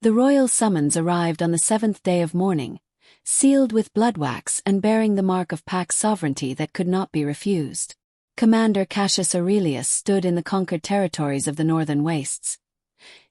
The royal summons arrived on the 7th day of mourning, sealed with bloodwax and bearing the mark of pack sovereignty that could not be refused. Commander Cassius Aurelius stood in the conquered territories of the northern wastes,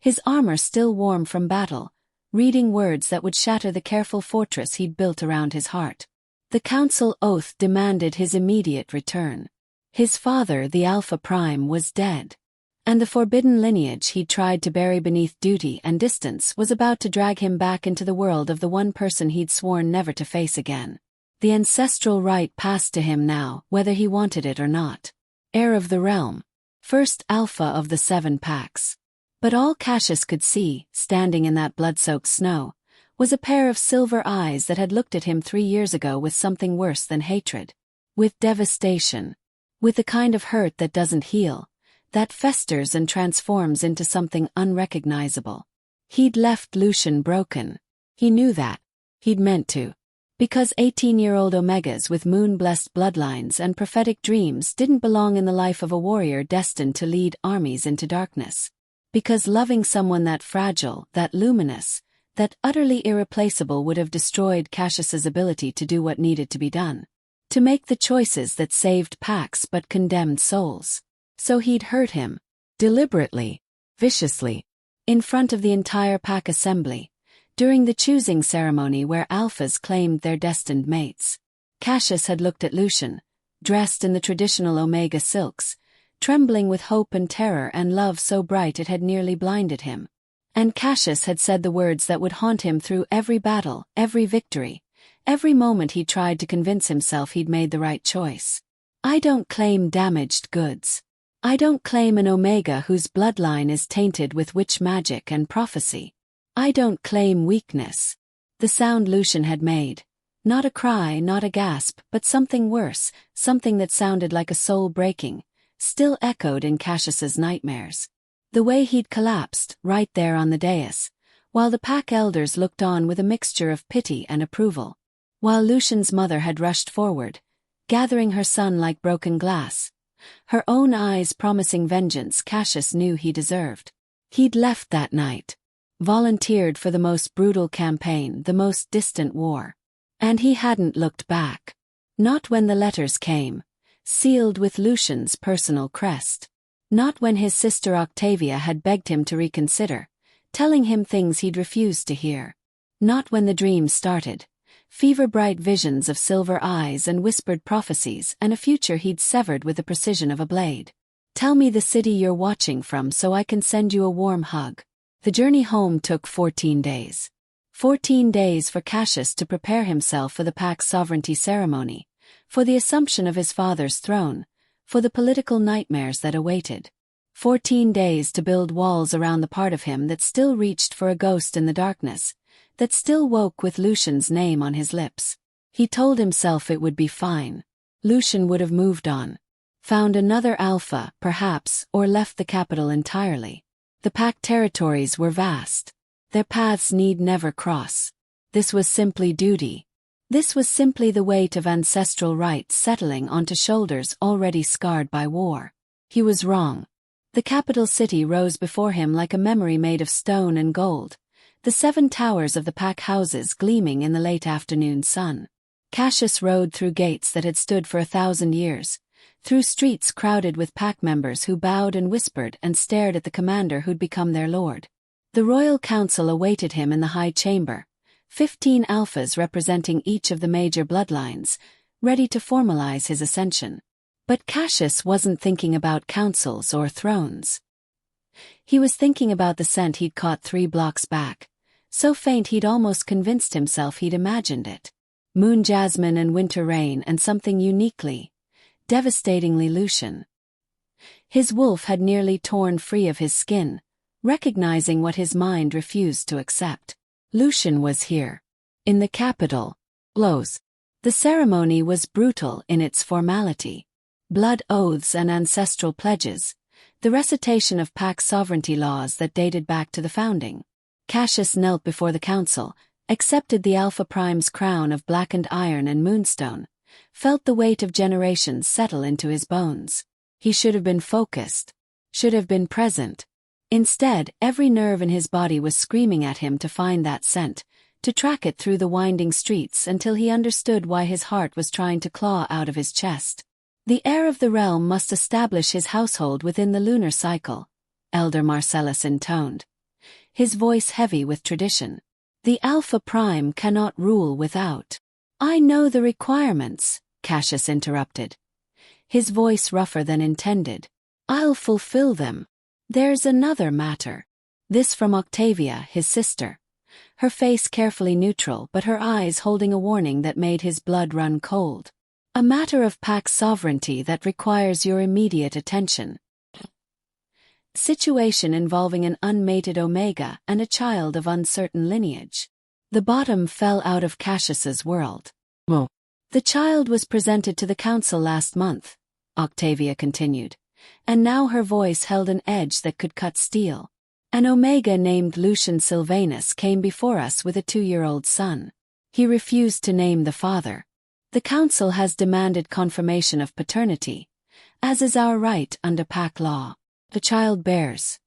his armor still warm from battle, reading words that would shatter the careful fortress he'd built around his heart. The council oath demanded his immediate return. His father, the Alpha Prime, was dead, and the forbidden lineage he'd tried to bury beneath duty and distance was about to drag him back into the world of the one person he'd sworn never to face again. The ancestral right passed to him now, whether he wanted it or not. Heir of the realm, first Alpha of the 7 packs. But all Cassius could see, standing in that blood-soaked snow, was a pair of silver eyes that had looked at him 3 years ago with something worse than hatred. With devastation. With the kind of hurt that doesn't heal, that festers and transforms into something unrecognizable. He'd left Lucian broken. He knew that. He'd meant to. Because 18-year-old Omegas with moon-blessed bloodlines and prophetic dreams didn't belong in the life of a warrior destined to lead armies into darkness. Because loving someone that fragile, that luminous, that utterly irreplaceable would have destroyed Cassius's ability to do what needed to be done. To make the choices that saved packs but condemned souls. So he'd hurt him. Deliberately. Viciously. In front of the entire pack assembly. During the choosing ceremony where alphas claimed their destined mates. Cassius had looked at Lucian, dressed in the traditional Omega silks, trembling with hope and terror and love so bright it had nearly blinded him. And Cassius had said the words that would haunt him through every battle, every victory, every moment he tried to convince himself he'd made the right choice. I don't claim damaged goods. I don't claim an Omega whose bloodline is tainted with witch magic and prophecy. I don't claim weakness. The sound Lucian had made. Not a cry, not a gasp, but something worse, something that sounded like a soul breaking, still echoed in Cassius's nightmares. The way he'd collapsed, right there on the dais, while the pack elders looked on with a mixture of pity and approval. While Lucian's mother had rushed forward, gathering her son like broken glass, her own eyes promising vengeance Cassius knew he deserved. He'd left that night. Volunteered for the most brutal campaign, the most distant war. And he hadn't looked back. Not when the letters came, sealed with Lucian's personal crest. Not when his sister Octavia had begged him to reconsider, telling him things he'd refused to hear. Not when the dreams started, fever-bright visions of silver eyes and whispered prophecies and a future he'd severed with the precision of a blade. Tell me the city you're watching from so I can send you a warm hug. The journey home took 14 days. 14 days for Cassius to prepare himself for the pack's sovereignty ceremony, for the assumption of his father's throne, for the political nightmares that awaited. 14 days to build walls around the part of him that still reached for a ghost in the darkness, that still woke with Lucian's name on his lips. He told himself it would be fine. Lucian would have moved on. Found another alpha, perhaps, or left the capital entirely. The pack territories were vast. Their paths need never cross. This was simply duty. This was simply the weight of ancestral rights settling onto shoulders already scarred by war. He was wrong. The capital city rose before him like a memory made of stone and gold, the 7 towers of the pack houses gleaming in the late afternoon sun. Cassius rode through gates that had stood for 1,000 years, through streets crowded with pack members who bowed and whispered and stared at the commander who'd become their lord. The royal council awaited him in the high chamber, 15 alphas representing each of the major bloodlines, ready to formalize his ascension. But Cassius wasn't thinking about councils or thrones. He was thinking about the scent he'd caught 3 blocks back, so faint he'd almost convinced himself he'd imagined it. Moon jasmine and winter rain and something uniquely, devastatingly Lucian. His wolf had nearly torn free of his skin, recognizing what his mind refused to accept. Lucian was here. In the capital. Los. The ceremony was brutal in its formality. Blood oaths and ancestral pledges, the recitation of pack sovereignty laws that dated back to the founding. Cassius knelt before the council, accepted the Alpha Prime's crown of blackened iron and moonstone, felt the weight of generations settle into his bones. He should have been focused. Should have been present. Instead, every nerve in his body was screaming at him to find that scent, to track it through the winding streets until he understood why his heart was trying to claw out of his chest. The heir of the realm must establish his household within the lunar cycle, Elder Marcellus intoned, his voice heavy with tradition. The Alpha Prime cannot rule without. I know the requirements, Cassius interrupted, his voice rougher than intended. I'll fulfill them. There's another matter. This from Octavia, his sister, her face carefully neutral but her eyes holding a warning that made his blood run cold. A matter of pack sovereignty that requires your immediate attention. Situation involving an unmated Omega and a child of uncertain lineage. The bottom fell out of Cassius's world. Well, the child was presented to the council last month, Octavia continued, and now her voice held an edge that could cut steel. An Omega named Lucian Silvanus came before us with a 2-year-old son. He refused to name the father. The council has demanded confirmation of paternity, as is our right under pack law. The child bears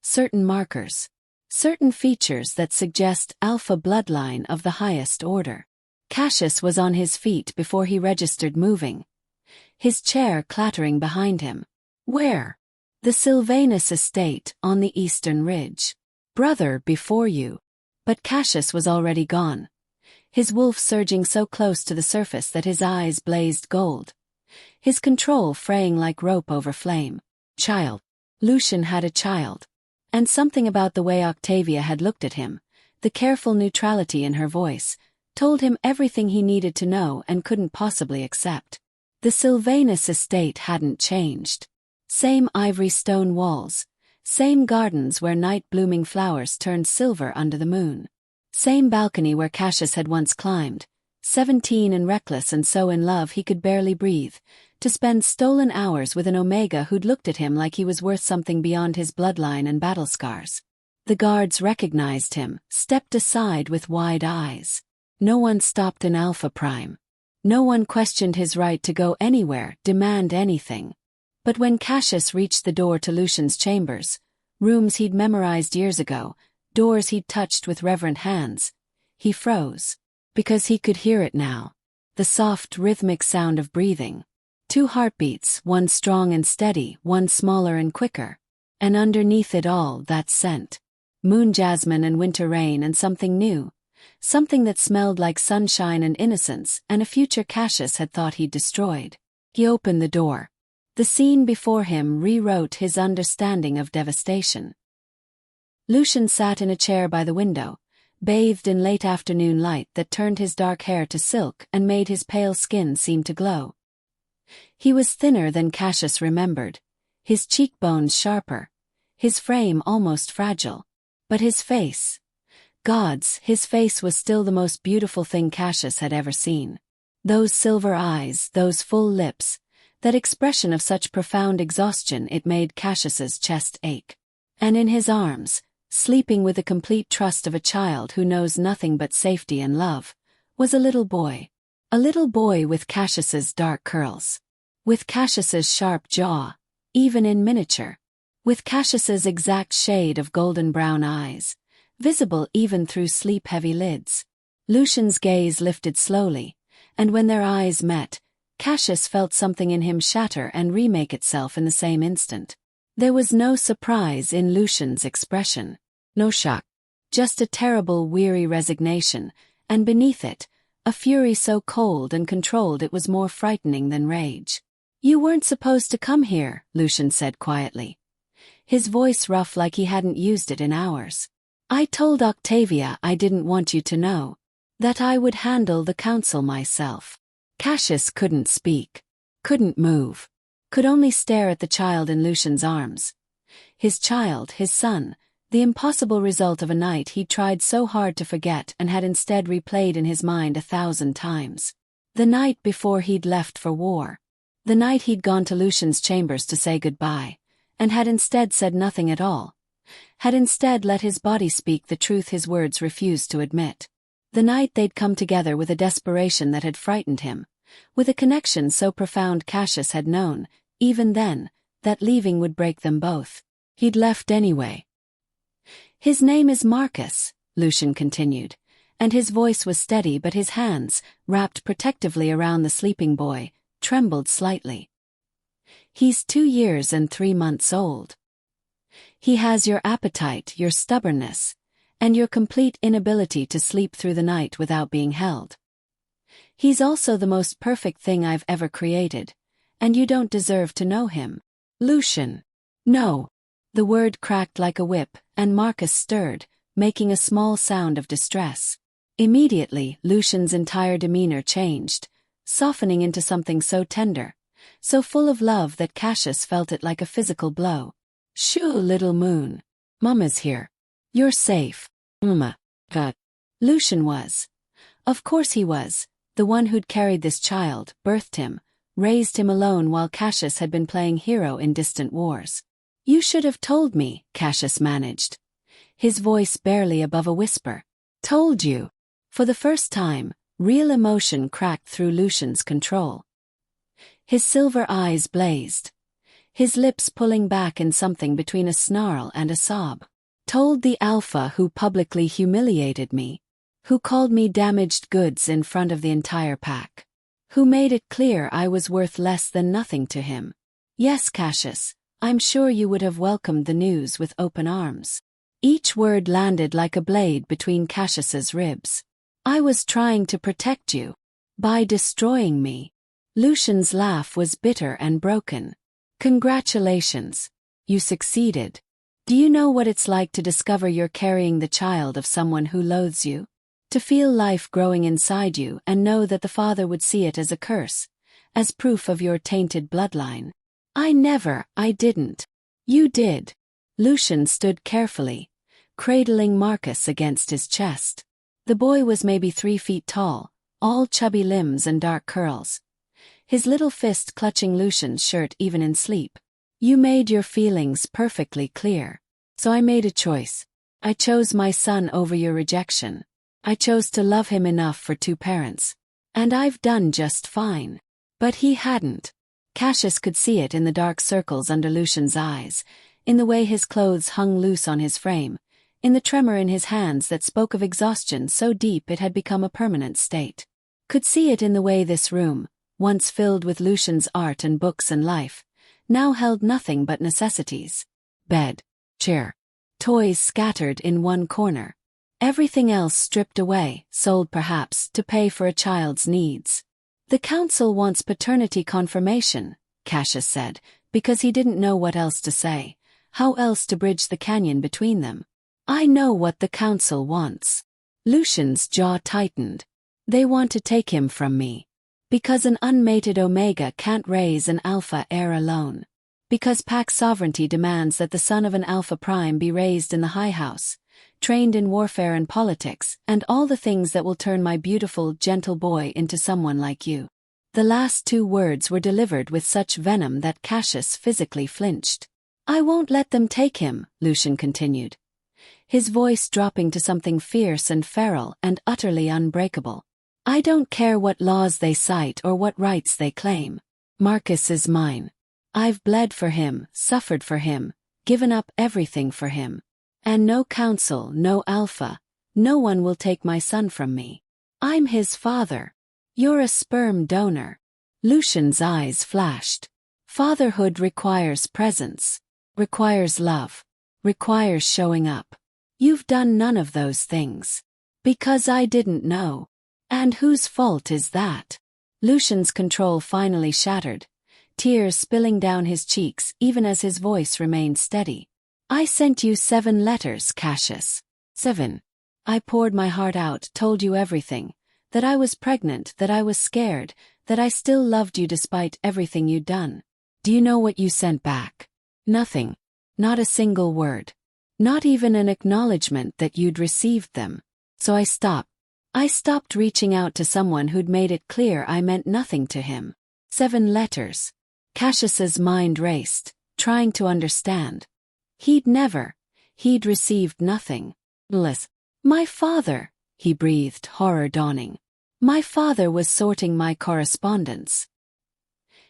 certain markers, certain features that suggest alpha bloodline of the highest order. Cassius was on his feet before he registered moving, his chair clattering behind him. Where? The Silvanus estate on the eastern ridge. Brother, before you. But Cassius was already gone, his wolf surging so close to the surface that his eyes blazed gold, his control fraying like rope over flame. Child. Lucian had a child. And something about the way Octavia had looked at him, the careful neutrality in her voice, told him everything he needed to know and couldn't possibly accept. The Silvanus estate hadn't changed. Same ivory stone walls, same gardens where night-blooming flowers turned silver under the moon. Same balcony where Cassius had once climbed, 17 and reckless and so in love he could barely breathe, to spend stolen hours with an Omega who'd looked at him like he was worth something beyond his bloodline and battle scars. The guards recognized him, stepped aside with wide eyes. No one stopped an Alpha Prime. No one questioned his right to go anywhere, demand anything. But when Cassius reached the door to Lucian's chambers, rooms he'd memorized years ago, doors he'd touched with reverent hands, he froze. Because he could hear it now. The soft, rhythmic sound of breathing. 2 heartbeats, one strong and steady, one smaller and quicker. And underneath it all, that scent. Moon jasmine and winter rain and something new. Something that smelled like sunshine and innocence and a future Cassius had thought he'd destroyed. He opened the door. The scene before him rewrote his understanding of devastation. Lucian sat in a chair by the window, bathed in late afternoon light that turned his dark hair to silk and made his pale skin seem to glow. He was thinner than Cassius remembered, his cheekbones sharper, his frame almost fragile. But his face, gods, his face was still the most beautiful thing Cassius had ever seen. Those silver eyes, those full lips, that expression of such profound exhaustion it made Cassius's chest ache. And in his arms, sleeping with the complete trust of a child who knows nothing but safety and love, was a little boy. A little boy with Cassius's dark curls. With Cassius's sharp jaw, even in miniature. With Cassius's exact shade of golden brown eyes, visible even through sleep-heavy lids. Lucian's gaze lifted slowly, and when their eyes met, Cassius felt something in him shatter and remake itself in the same instant. There was no surprise in Lucian's expression, no shock, just a terrible, weary resignation, and beneath it, a fury so cold and controlled it was more frightening than rage. You weren't supposed to come here, Lucian said quietly, his voice rough like he hadn't used it in hours. I told Octavia I didn't want you to know, that I would handle the council myself. Cassius couldn't speak, couldn't move, could only stare at the child in Lucian's arms. His child, his son, the impossible result of a night he'd tried so hard to forget and had instead replayed in his mind 1,000 times. The night before he'd left for war. The night he'd gone to Lucian's chambers to say goodbye, and had instead said nothing at all. Had instead let his body speak the truth his words refused to admit. The night they'd come together with a desperation that had frightened him, with a connection so profound Cassius had known, even then, that leaving would break them both. He'd left anyway. His name is Marcus, Lucian continued, and his voice was steady but his hands, wrapped protectively around the sleeping boy, trembled slightly. He's 2 years and 3 months old. He has your appetite, your stubbornness, and your complete inability to sleep through the night without being held. He's also the most perfect thing I've ever created, and you don't deserve to know him. Lucian. No. The word cracked like a whip, and Marcus stirred, making a small sound of distress. Immediately, Lucian's entire demeanor changed, softening into something so tender, so full of love that Cassius felt it like a physical blow. Shoo, little moon. Mama's here. You're safe. Mama. God. Lucian was. Of course he was, the one who'd carried this child, birthed him, raised him alone while Cassius had been playing hero in distant wars. You should have told me, Cassius managed, his voice barely above a whisper. Told you. For the first time, real emotion cracked through Lucian's control. His silver eyes blazed, his lips pulling back in something between a snarl and a sob. Told the alpha who publicly humiliated me, who called me damaged goods in front of the entire pack, who made it clear I was worth less than nothing to him. Yes, Cassius, I'm sure you would have welcomed the news with open arms. Each word landed like a blade between Cassius's ribs. I was trying to protect you. By destroying me. Lucian's laugh was bitter and broken. Congratulations. You succeeded. Do you know what it's like to discover you're carrying the child of someone who loathes you? To feel life growing inside you and know that the father would see it as a curse, as proof of your tainted bloodline. I didn't. You did. Lucian stood carefully, cradling Marcus against his chest. The boy was maybe 3 feet tall, all chubby limbs and dark curls, his little fist clutching Lucian's shirt even in sleep. You made your feelings perfectly clear. So I made a choice. I chose my son over your rejection. I chose to love him enough for 2 parents. And I've done just fine. But he hadn't. Cassius could see it in the dark circles under Lucian's eyes, in the way his clothes hung loose on his frame, in the tremor in his hands that spoke of exhaustion so deep it had become a permanent state. Could see it in the way this room, once filled with Lucian's art and books and life, now held nothing but necessities. Bed, chair, toys scattered in one corner. Everything else stripped away, sold perhaps, to pay for a child's needs. The council wants paternity confirmation, Cassius said, because he didn't know what else to say, how else to bridge the canyon between them. I know what the council wants. Lucian's jaw tightened. They want to take him from me. Because an unmated Omega can't raise an Alpha heir alone. Because pack sovereignty demands that the son of an Alpha Prime be raised in the High House, trained in warfare and politics, and all the things that will turn my beautiful, gentle boy into someone like you. The last 2 words were delivered with such venom that Cassius physically flinched. I won't let them take him, Lucian continued, his voice dropping to something fierce and feral and utterly unbreakable. I don't care what laws they cite or what rights they claim. Marcus is mine. I've bled for him, suffered for him, given up everything for him. And no council, no alpha, no one will take my son from me. I'm his father. You're a sperm donor. Lucian's eyes flashed. Fatherhood requires presence, requires love, requires showing up. You've done none of those things. Because I didn't know. And whose fault is that? Lucian's control finally shattered, tears spilling down his cheeks even as his voice remained steady. I sent you 7 letters, Cassius. 7. I poured my heart out, told you everything, that I was pregnant, that I was scared, that I still loved you despite everything you'd done. Do you know what you sent back? Nothing. Not a single word. Not even an acknowledgement that you'd received them. So I stopped. I stopped reaching out to someone who'd made it clear I meant nothing to him. 7 letters. Cassius's mind raced, trying to understand. He'd received nothing. Bliss. My father, he breathed, horror dawning. My father was sorting my correspondence.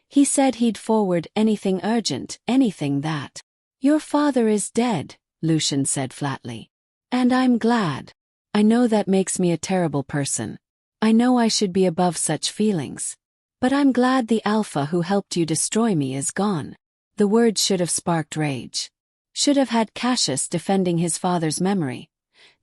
He said he'd forward anything urgent, anything that Your father is dead, Lucian said flatly. And I'm glad. I know that makes me a terrible person. I know I should be above such feelings. But I'm glad the alpha who helped you destroy me is gone. The words should have sparked rage. Should have had Cassius defending his father's memory.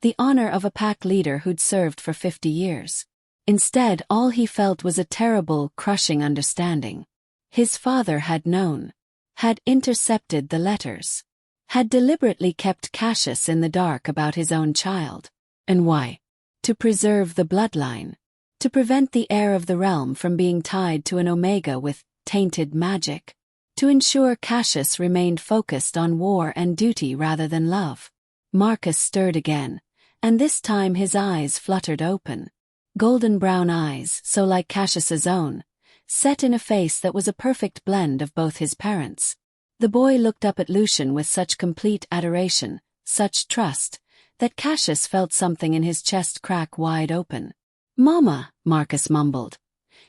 The honor of a pack leader who'd served for 50 years. Instead, all he felt was a terrible, crushing understanding. His father had known. Had intercepted the letters. Had deliberately kept Cassius in the dark about his own child. And why? To preserve the bloodline. To prevent the heir of the realm from being tied to an Omega with tainted magic. To ensure Cassius remained focused on war and duty rather than love. Marcus stirred again, and this time his eyes fluttered open. Golden brown eyes, so like Cassius's own, set in a face that was a perfect blend of both his parents. The boy looked up at Lucian with such complete adoration, such trust, that Cassius felt something in his chest crack wide open. "Mama," Marcus mumbled.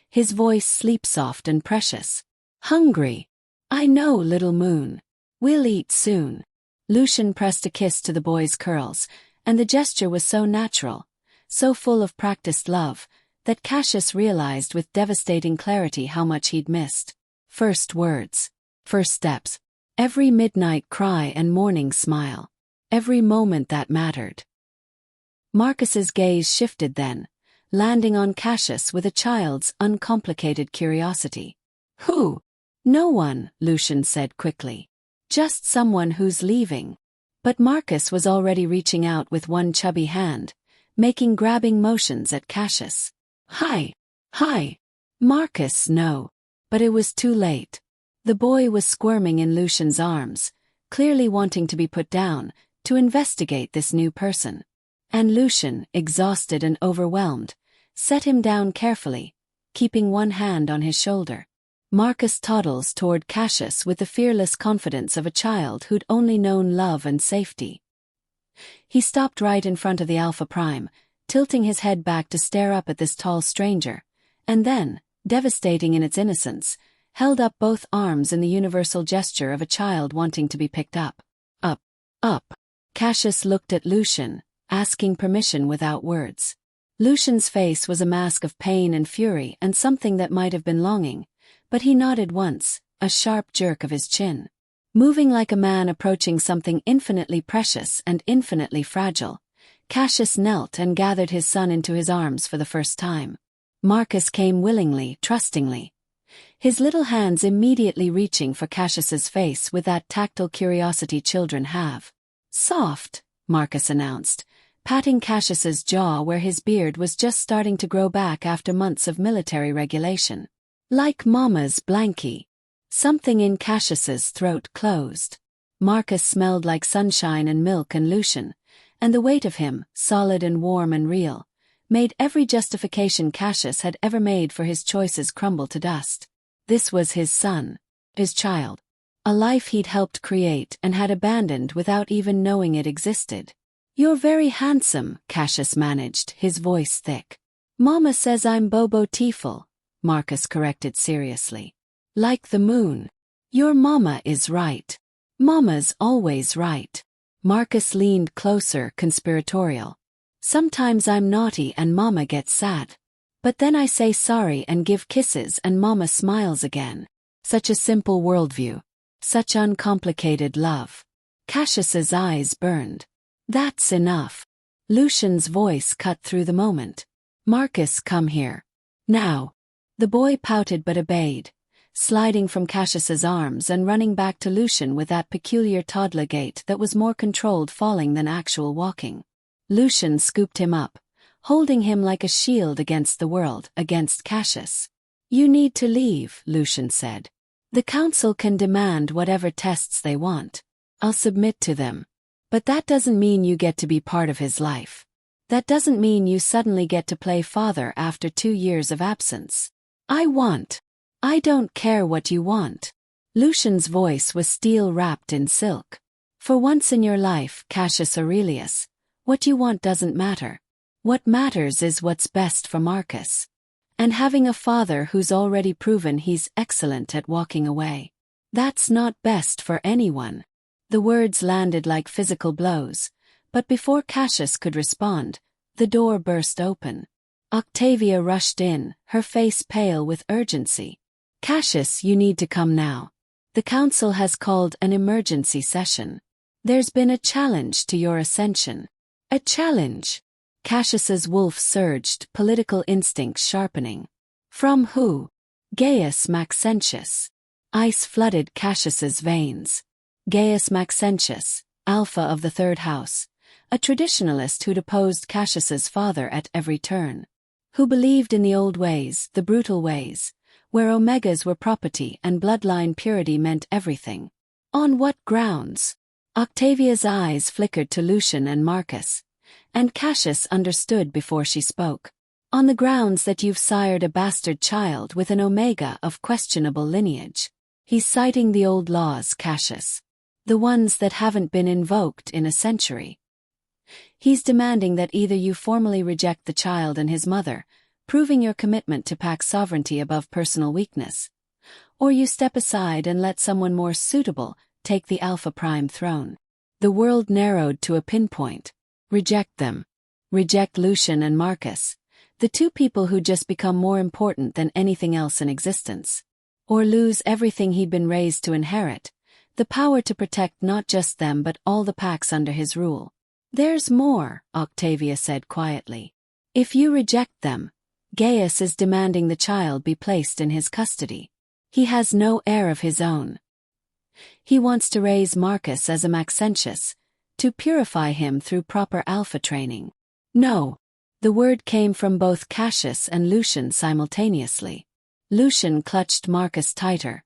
His voice sleep-soft and precious. "Hungry." "I know, little moon. We'll eat soon." Lucian pressed a kiss to the boy's curls, and the gesture was so natural, so full of practiced love, that Cassius realized with devastating clarity how much he'd missed. First words. First steps. Every midnight cry and morning smile. Every moment that mattered. Marcus's gaze shifted then, landing on Cassius with a child's uncomplicated curiosity. "Who?" "No one," Lucian said quickly. "Just someone who's leaving." But Marcus was already reaching out with one chubby hand, making grabbing motions at Cassius. "Hi! Hi!" "Marcus, no." But it was too late. The boy was squirming in Lucian's arms, clearly wanting to be put down, to investigate this new person. And Lucian, exhausted and overwhelmed, set him down carefully, keeping one hand on his shoulder. Marcus toddles toward Cassius with the fearless confidence of a child who'd only known love and safety. He stopped right in front of the Alpha Prime, tilting his head back to stare up at this tall stranger, and then, devastating in its innocence, held up both arms in the universal gesture of a child wanting to be picked up. Up, up. Cassius looked at Lucian, asking permission without words. Lucian's face was a mask of pain and fury and something that might have been longing, but he nodded once, a sharp jerk of his chin. Moving like a man approaching something infinitely precious and infinitely fragile, Cassius knelt and gathered his son into his arms for the first time. Marcus came willingly, trustingly. His little hands immediately reaching for Cassius's face with that tactile curiosity children have. "Soft," Marcus announced, patting Cassius's jaw where his beard was just starting to grow back after months of military regulation. "Like Mama's blankie." Something in Cassius's throat closed. Marcus smelled like sunshine and milk and Lucian, and the weight of him, solid and warm and real, made every justification Cassius had ever made for his choices crumble to dust. This was his son. His child. A life he'd helped create and had abandoned without even knowing it existed. "You're very handsome," Cassius managed, his voice thick. "Mama says I'm Bobo Tiefel," Marcus corrected seriously. "Like the moon. Your mama is right. Mama's always right." Marcus leaned closer, conspiratorial. "Sometimes I'm naughty and mama gets sad. But then I say sorry and give kisses and mama smiles again." Such a simple worldview. Such uncomplicated love. Cassius's eyes burned. "That's enough." Lucian's voice cut through the moment. "Marcus, come here. Now." The boy pouted but obeyed, sliding from Cassius's arms and running back to Lucian with that peculiar toddler gait that was more controlled falling than actual walking. Lucian scooped him up, holding him like a shield against the world, against Cassius. "You need to leave," Lucian said. "The council can demand whatever tests they want. I'll submit to them. But that doesn't mean you get to be part of his life. That doesn't mean you suddenly get to play father after 2 years of absence. I don't care what you want." Lucian's voice was steel wrapped in silk. "For once in your life, Cassius Aurelius, what you want doesn't matter. What matters is what's best for Marcus. And having a father who's already proven he's excellent at walking away. That's not best for anyone." The words landed like physical blows, but before Cassius could respond, the door burst open. Octavia rushed in, her face pale with urgency. "Cassius, you need to come now. The council has called an emergency session. There's been a challenge to your ascension." "A challenge?" Cassius's wolf surged, political instincts sharpening. "From who?" "Gaius Maxentius." Ice flooded Cassius's veins. Gaius Maxentius, alpha of the third house, a traditionalist who'd opposed Cassius's father at every turn. Who believed in the old ways, the brutal ways, where omegas were property and bloodline purity meant everything. On what grounds? Octavia's eyes flickered to Lucian and Marcus, and Cassius understood before she spoke. "On the grounds that you've sired a bastard child with an omega of questionable lineage." He's citing the old laws, Cassius. The ones that haven't been invoked in a century. He's demanding that either you formally reject the child and his mother, proving your commitment to pack sovereignty above personal weakness, or you step aside and let someone more suitable take the Alpha Prime throne. The world narrowed to a pinpoint. Reject them. Reject Lucian and Marcus, the two people who'd just become more important than anything else in existence. Or lose everything he'd been raised to inherit, the power to protect not just them but all the packs under his rule. "There's more," Octavia said quietly. "If you reject them, Gaius is demanding the child be placed in his custody. He has no heir of his own. He wants to raise Marcus as a Maxentius, to purify him through proper alpha training." "No." The word came from both Cassius and Lucian simultaneously. Lucian clutched Marcus tighter,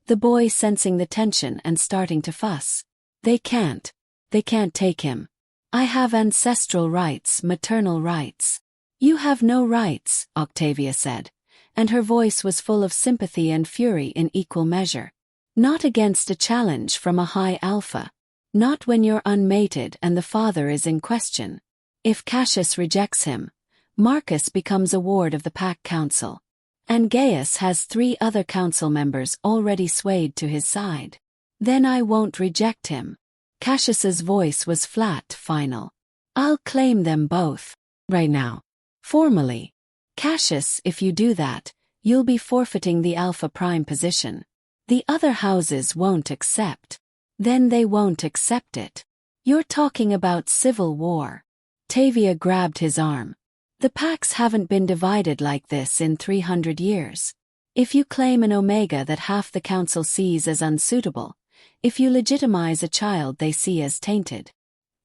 the boy sensing the tension and starting to fuss. They can't take him. I have ancestral rights, maternal rights." "You have no rights," Octavia said, and her voice was full of sympathy and fury in equal measure. "Not against a challenge from a high alpha. Not when you're unmated and the father is in question. If Cassius rejects him, Marcus becomes a ward of the Pack Council. And Gaius has 3 other council members already swayed to his side. Then I won't reject him." Cassius's voice was flat, final. "I'll claim them both. Right now. Formally. Cassius, if you do that, you'll be forfeiting the Alpha Prime position. The other houses won't accept. Then they won't accept it. You're talking about civil war." Tavia grabbed his arm. "The packs haven't been divided like this in 300 years. If you claim an omega that half the council sees as unsuitable, if you legitimize a child they see as tainted.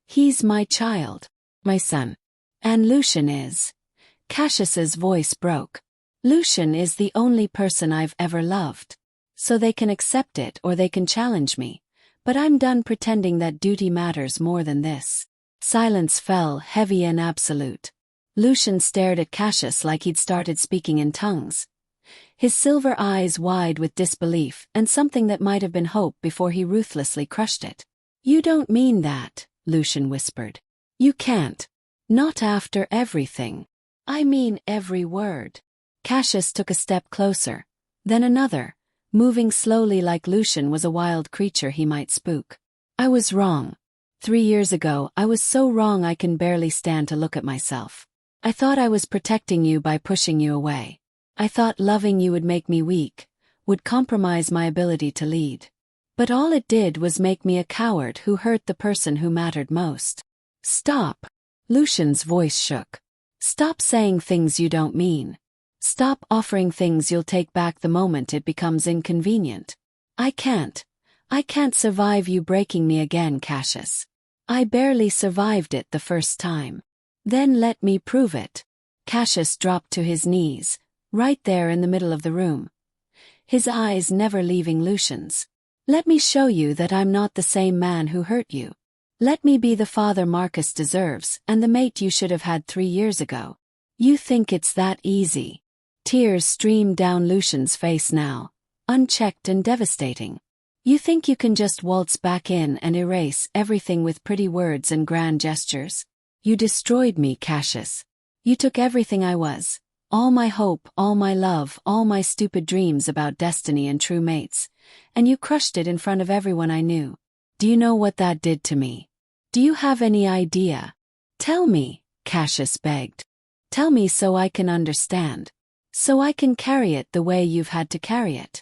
He's my child. My son. And Lucian is." Cassius's voice broke. "Lucian is the only person I've ever loved. So they can accept it or they can challenge me, but I'm done pretending that duty matters more than this." Silence fell, heavy and absolute. Lucian stared at Cassius like he'd started speaking in tongues. His silver eyes wide with disbelief and something that might have been hope before he ruthlessly crushed it. "You don't mean that," Lucian whispered. "You can't. Not after everything." "I mean every word." Cassius took a step closer, then another, moving slowly like Lucian was a wild creature he might spook. "I was wrong. 3 years ago I was so wrong I can barely stand to look at myself. I thought I was protecting you by pushing you away. I thought loving you would make me weak, would compromise my ability to lead. But all it did was make me a coward who hurt the person who mattered most." "Stop." Lucian's voice shook. "Stop saying things you don't mean. Stop offering things you'll take back the moment it becomes inconvenient. I can't survive you breaking me again, Cassius. I barely survived it the first time. Then let me prove it." Cassius dropped to his knees, right there in the middle of the room, his eyes never leaving Lucian's. "Let me show you that I'm not the same man who hurt you. Let me be the father Marcus deserves and the mate you should have had 3 years ago. You think it's that easy?" Tears streamed down Lucian's face now, unchecked and devastating. "You think you can just waltz back in and erase everything with pretty words and grand gestures? You destroyed me, Cassius. You took everything I was, all my hope, all my love, all my stupid dreams about destiny and true mates, and you crushed it in front of everyone I knew. Do you know what that did to me? Do you have any idea? Tell me, Cassius begged. Tell me so I can understand. So I can carry it the way you've had to carry it.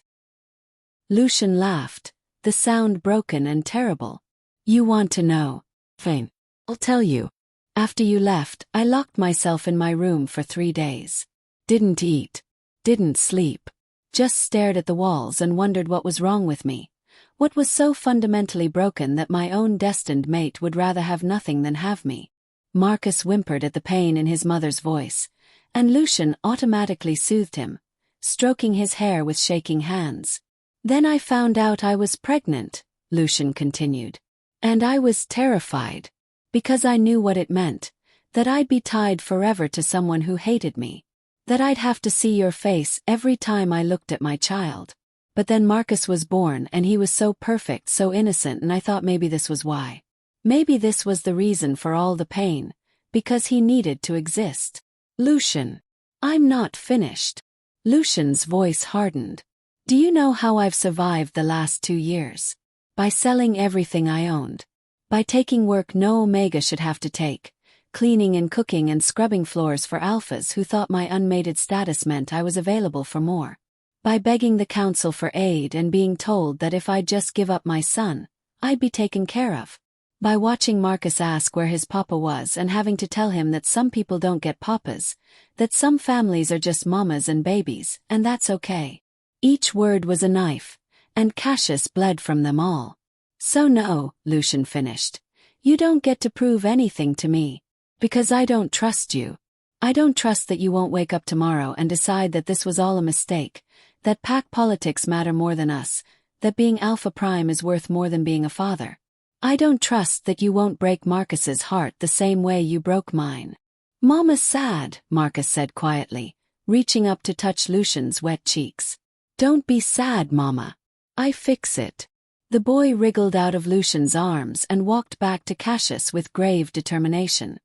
Lucian laughed, the sound broken and terrible. You want to know? Fine. I'll tell you. After you left, I locked myself in my room for 3 days. Didn't eat. Didn't sleep. Just stared at the walls and wondered what was wrong with me. What was so fundamentally broken that my own destined mate would rather have nothing than have me? Marcus whimpered at the pain in his mother's voice, and Lucian automatically soothed him, stroking his hair with shaking hands. Then I found out I was pregnant, Lucian continued. And I was terrified. Because I knew what it meant, that I'd be tied forever to someone who hated me. That I'd have to see your face every time I looked at my child. But then Marcus was born and he was so perfect, so innocent, and I thought maybe this was why. Maybe this was the reason for all the pain, because he needed to exist. Lucian. I'm not finished. Lucian's voice hardened. Do you know how I've survived the last 2 years? By selling everything I owned. By taking work no Omega should have to take, cleaning and cooking and scrubbing floors for alphas who thought my unmated status meant I was available for more. By begging the council for aid and being told that if I'd just give up my son, I'd be taken care of. By watching Marcus ask where his papa was and having to tell him that some people don't get papas, that some families are just mamas and babies, and that's okay. Each word was a knife, and Cassius bled from them all. So no, Lucian finished. You don't get to prove anything to me. Because I don't trust you. I don't trust that you won't wake up tomorrow and decide that this was all a mistake, that pack politics matter more than us, that being Alpha Prime is worth more than being a father. I don't trust that you won't break Marcus's heart the same way you broke mine. Mama's sad, Marcus said quietly, reaching up to touch Lucian's wet cheeks. Don't be sad, Mama. I fix it. The boy wriggled out of Lucian's arms and walked back to Cassius with grave determination.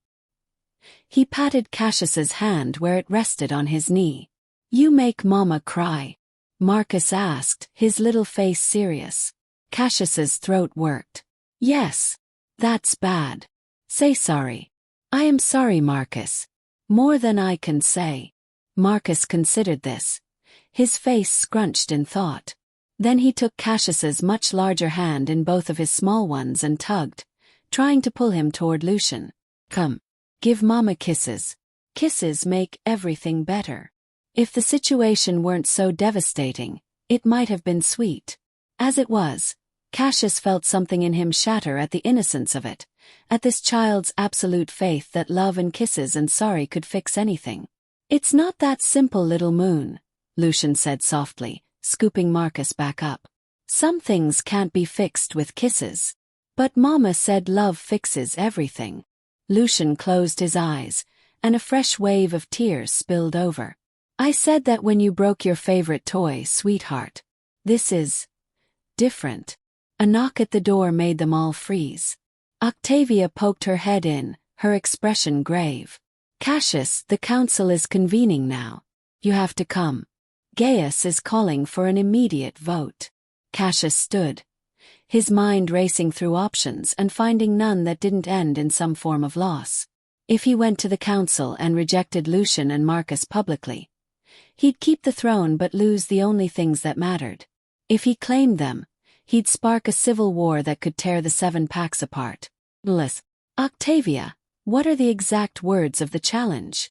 He patted Cassius's hand where it rested on his knee. You make Mama cry? Marcus asked, his little face serious. Cassius's throat worked. Yes. That's bad. Say sorry. I am sorry, Marcus. More than I can say. Marcus considered this. His face scrunched in thought. Then he took Cassius's much larger hand in both of his small ones and tugged, trying to pull him toward Lucian. Come. Give Mama kisses. Kisses make everything better. If the situation weren't so devastating, it might have been sweet. As it was, Cassius felt something in him shatter at the innocence of it, at this child's absolute faith that love and kisses and sorry could fix anything. It's not that simple, little moon, Lucian said softly, scooping Marcus back up. Some things can't be fixed with kisses. But Mama said love fixes everything. Lucian closed his eyes, and a fresh wave of tears spilled over. I said that when you broke your favorite toy, sweetheart. This is different. A knock at the door made them all freeze. Octavia poked her head in, her expression grave. Cassius, the council is convening now. You have to come. Gaius is calling for an immediate vote. Cassius stood, his mind racing through options and finding none that didn't end in some form of loss. If he went to the council and rejected Lucian and Marcus publicly, he'd keep the throne but lose the only things that mattered. If he claimed them, he'd spark a civil war that could tear the 7 packs apart. Octavia, what are the exact words of the challenge?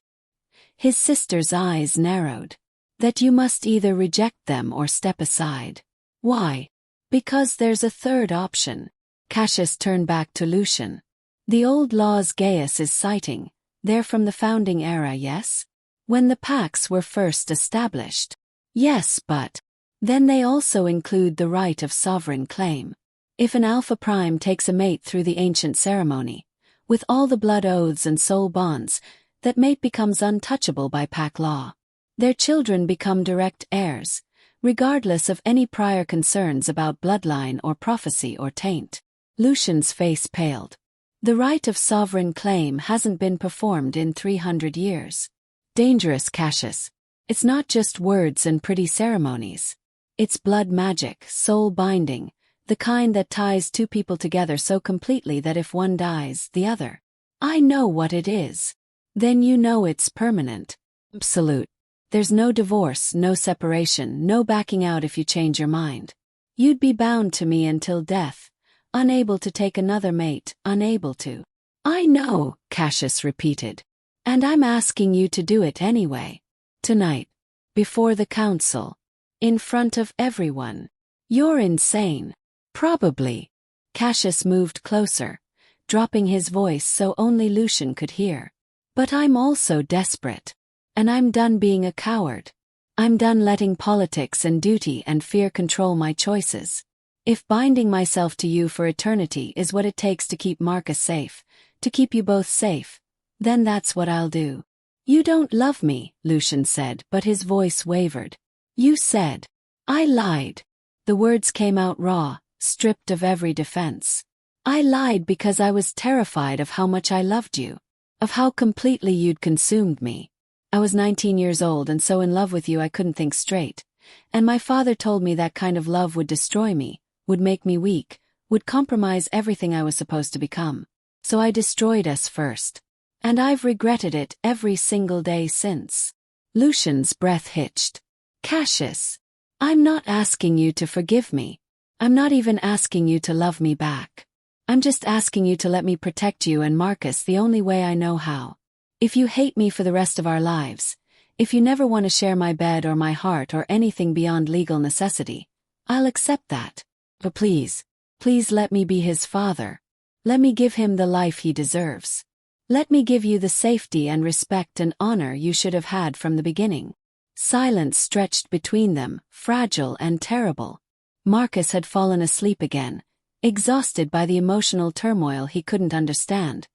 His sister's eyes narrowed. That you must either reject them or step aside. Why? Because there's a third option. Cassius turned back to Lucian. The old laws Gaius is citing, they're from the founding era, yes? When the packs were first established. Yes, but then they also include the right of sovereign claim. If an Alpha Prime takes a mate through the ancient ceremony, with all the blood oaths and soul bonds, that mate becomes untouchable by pack law. Their children become direct heirs, regardless of any prior concerns about bloodline or prophecy or taint. Lucian's face paled. The right of sovereign claim hasn't been performed in 300 years. Dangerous, Cassius. It's not just words and pretty ceremonies. It's blood magic, soul binding, The kind that ties two people together so completely that if one dies, the other. I know what it is. Then you know it's permanent. Absolute. There's no divorce, no separation, no backing out if you change your mind. You'd be bound to me until death, unable to take another mate, unable to. I know, Cassius repeated. And I'm asking you to do it anyway. Tonight. Before the council. In front of everyone. You're insane. Probably. Cassius moved closer, dropping his voice so only Lucian could hear. But I'm also desperate. And I'm done being a coward. I'm done letting politics and duty and fear control my choices. If binding myself to you for eternity is what it takes to keep Marcus safe, to keep you both safe, then that's what I'll do. You don't love me, Lucian said, but his voice wavered. You said. I lied. The words came out raw, stripped of every defense. I lied because I was terrified of how much I loved you, of how completely you'd consumed me. I was 19 years old and so in love with you I couldn't think straight. And my father told me that kind of love would destroy me, would make me weak, would compromise everything I was supposed to become. So I destroyed us first. And I've regretted it every single day since. Lucian's breath hitched. Cassius, I'm not asking you to forgive me. I'm not even asking you to love me back. I'm just asking you to let me protect you and Marcus the only way I know how. If you hate me for the rest of our lives, if you never want to share my bed or my heart or anything beyond legal necessity, I'll accept that. But please, please let me be his father. Let me give him the life he deserves. Let me give you the safety and respect and honor you should have had from the beginning. Silence stretched between them, fragile and terrible. Marcus had fallen asleep again, exhausted by the emotional turmoil he couldn't understand.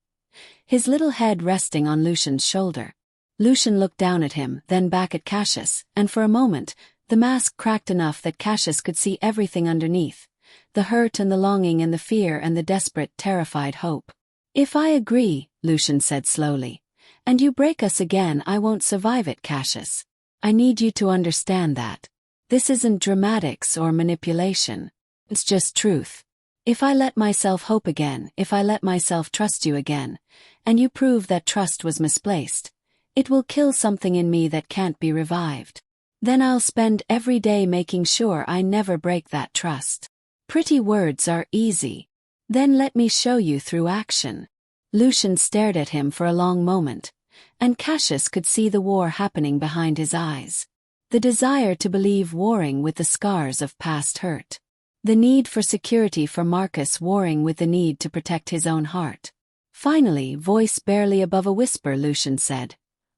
His little head resting on Lucian's shoulder. Lucian looked down at him, then back at Cassius, and for a moment, the mask cracked enough that Cassius could see everything underneath. The hurt and the longing and the fear and the desperate, terrified hope. If I agree, Lucian said slowly, and you break us again, I won't survive it, Cassius. I need you to understand that. This isn't dramatics or manipulation. It's just truth. If I let myself hope again, if I let myself trust you again, and you prove that trust was misplaced, it will kill something in me that can't be revived. Then I'll spend every day making sure I never break that trust. Pretty words are easy. Then let me show you through action. Lucian stared at him for a long moment, and Cassius could see the war happening behind his eyes. The desire to believe warring with the scars of past hurt. The need for security for Marcus warring with the need to protect his own heart. Finally, voice barely above a whisper, Lucian said,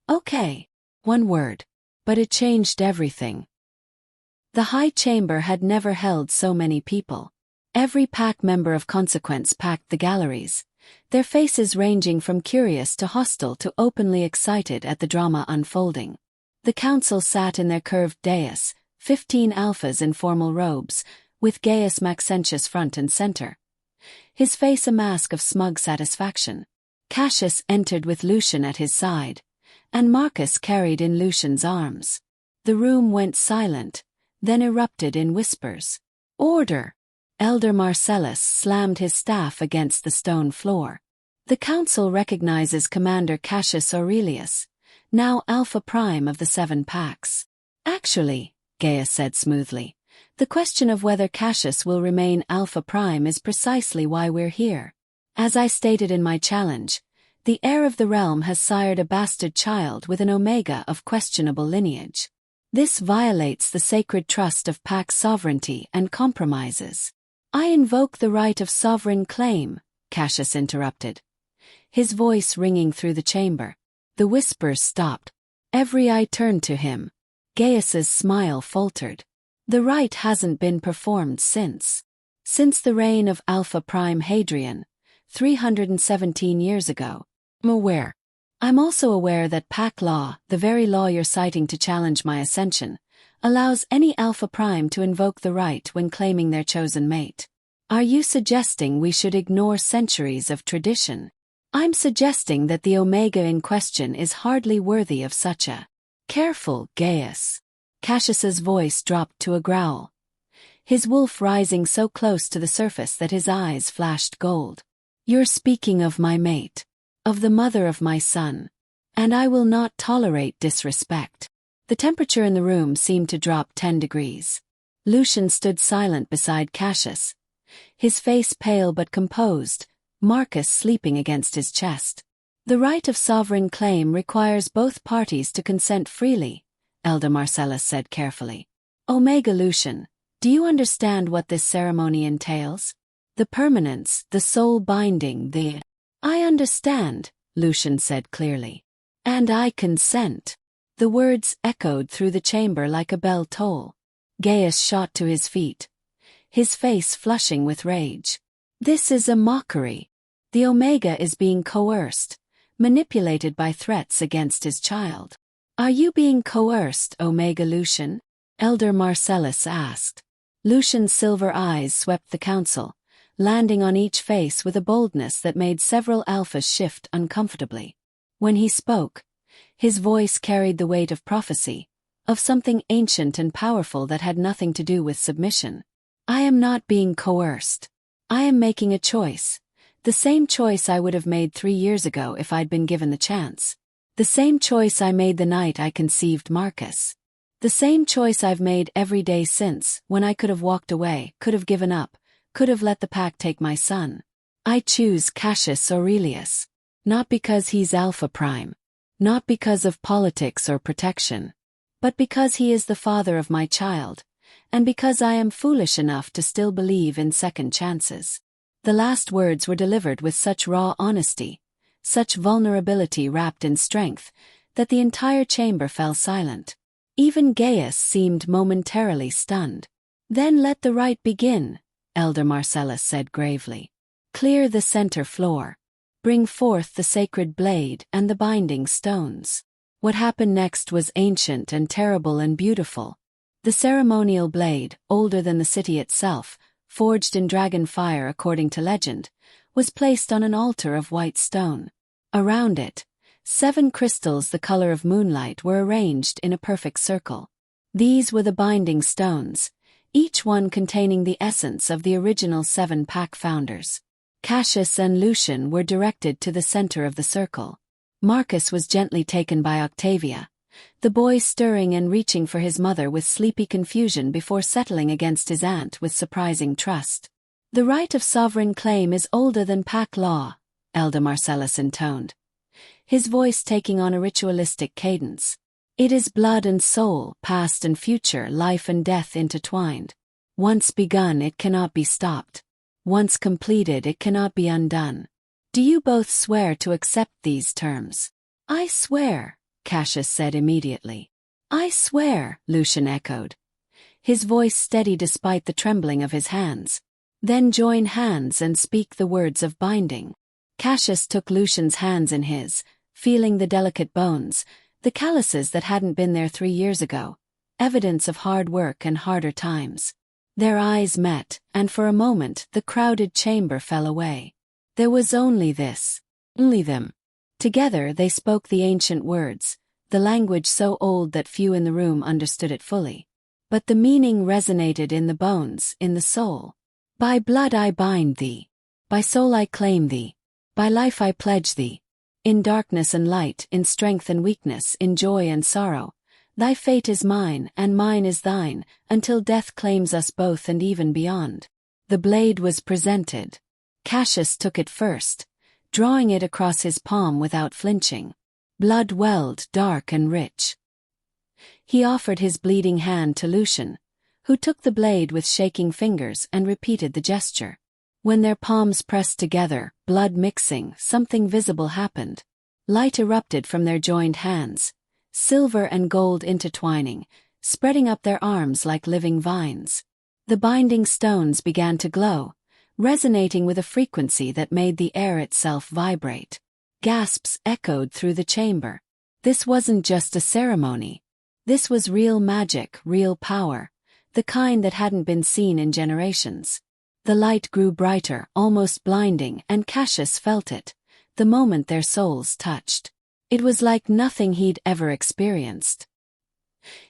"Okay." One word. But it changed everything. The High Chamber had never held so many people. Every pack member of consequence packed the galleries, their faces ranging from curious to hostile to openly excited at the drama unfolding. The council sat in their curved dais, 15 alphas in formal robes, with Gaius Maxentius front and center. His face a mask of smug satisfaction. Cassius entered with Lucian at his side, and Marcus carried in Lucian's arms. The room went silent, then erupted in whispers. Order! Elder Marcellus slammed his staff against the stone floor. The council recognizes Commander Cassius Aurelius, now Alpha Prime of the 7 packs. Actually, Gaius said smoothly, the question of whether Cassius will remain Alpha Prime is precisely why we're here. As I stated in my challenge, the heir of the realm has sired a bastard child with an Omega of questionable lineage. This violates the sacred trust of pack sovereignty and compromises. I invoke the right of sovereign claim, Cassius interrupted, his voice ringing through the chamber. The whispers stopped. Every eye turned to him. Gaius's smile faltered. The rite hasn't been performed since the reign of Alpha Prime Hadrian, 317 years ago. I'm aware. I'm also aware that pack law, the very law you're citing to challenge my ascension, allows any Alpha Prime to invoke the rite when claiming their chosen mate. Are you suggesting we should ignore centuries of tradition? I'm suggesting that the Omega in question is hardly worthy of such a... Careful, Gaius. Cassius's voice dropped to a growl. his wolf rising so close to the surface that his eyes flashed gold. "You're speaking of my mate, of the mother of my son, and I will not tolerate disrespect." The temperature in the room seemed to drop 10 degrees. Lucian stood silent beside Cassius, his face pale but composed, Marcus sleeping against his chest. "The right of sovereign claim requires both parties to consent freely," Elder Marcellus said carefully. "Omega Lucian, do you understand what this ceremony entails? The permanence, the soul binding, the—" "I understand," Lucian said clearly. "And I consent." The words echoed through the chamber like a bell toll. Gaius shot to his feet, his face flushing with rage. "This is a mockery. The Omega is being coerced, manipulated by threats against his child." "Are you being coerced, Omega Lucian?" Elder Marcellus asked. Lucian's silver eyes swept the council, landing on each face with a boldness that made several alphas shift uncomfortably. When he spoke, his voice carried the weight of prophecy, of something ancient and powerful that had nothing to do with submission. "I am not being coerced. I am making a choice. The same choice I would have made 3 years ago if I'd been given the chance. The same choice I made the night I conceived Marcus. The same choice I've made every day since, when I could have walked away, could have given up, could have let the pack take my son. I choose Cassius Aurelius. Not because he's Alpha Prime. Not because of politics or protection. But because he is the father of my child, and because I am foolish enough to still believe in second chances." The last words were delivered with such raw honesty, such vulnerability wrapped in strength, that the entire chamber fell silent. Even Gaius seemed momentarily stunned. "Then let the rite begin," Elder Marcellus said gravely. "Clear the center floor. Bring forth the sacred blade and the binding stones." What happened next was ancient and terrible and beautiful. The ceremonial blade, older than the city itself, forged in dragon fire according to legend, was placed on an altar of white stone. Around it, 7 crystals the color of moonlight were arranged in a perfect circle. These were the binding stones, each one containing the essence of the original 7 pack founders. Cassius and Lucian were directed to the center of the circle. Marcus was gently taken by Octavia, the boy stirring and reaching for his mother with sleepy confusion before settling against his aunt with surprising trust. "The right of sovereign claim is older than pack law," Elder Marcellus intoned, his voice taking on a ritualistic cadence. "It is blood and soul, past and future, life and death intertwined. Once begun, it cannot be stopped. Once completed, it cannot be undone. Do you both swear to accept these terms?" "I swear," Cassius said immediately. "I swear," Lucian echoed, his voice steady despite the trembling of his hands. "Then join hands and speak the words of binding." Cassius took Lucian's hands in his, feeling the delicate bones, the calluses that hadn't been there 3 years ago, evidence of hard work and harder times. Their eyes met, and for a moment the crowded chamber fell away. There was only them. Together they spoke the ancient words, the language so old that few in the room understood it fully. But the meaning resonated in the bones, in the soul. "By blood I bind thee. By soul I claim thee. By life I pledge thee. In darkness and light, in strength and weakness, in joy and sorrow. Thy fate is mine, and mine is thine, until death claims us both and even beyond." The blade was presented. Cassius took it first, drawing it across his palm without flinching. Blood welled, dark and rich. He offered his bleeding hand to Lucian, who took the blade with shaking fingers and repeated the gesture. When their palms pressed together, blood mixing, something visible happened. Light erupted from their joined hands, silver and gold intertwining, spreading up their arms like living vines. The binding stones began to glow, resonating with a frequency that made the air itself vibrate. Gasps echoed through the chamber. This wasn't just a ceremony. This was real magic, real power, the kind that hadn't been seen in generations. The light grew brighter, almost blinding, and Cassius felt it, the moment their souls touched. It was like nothing he'd ever experienced.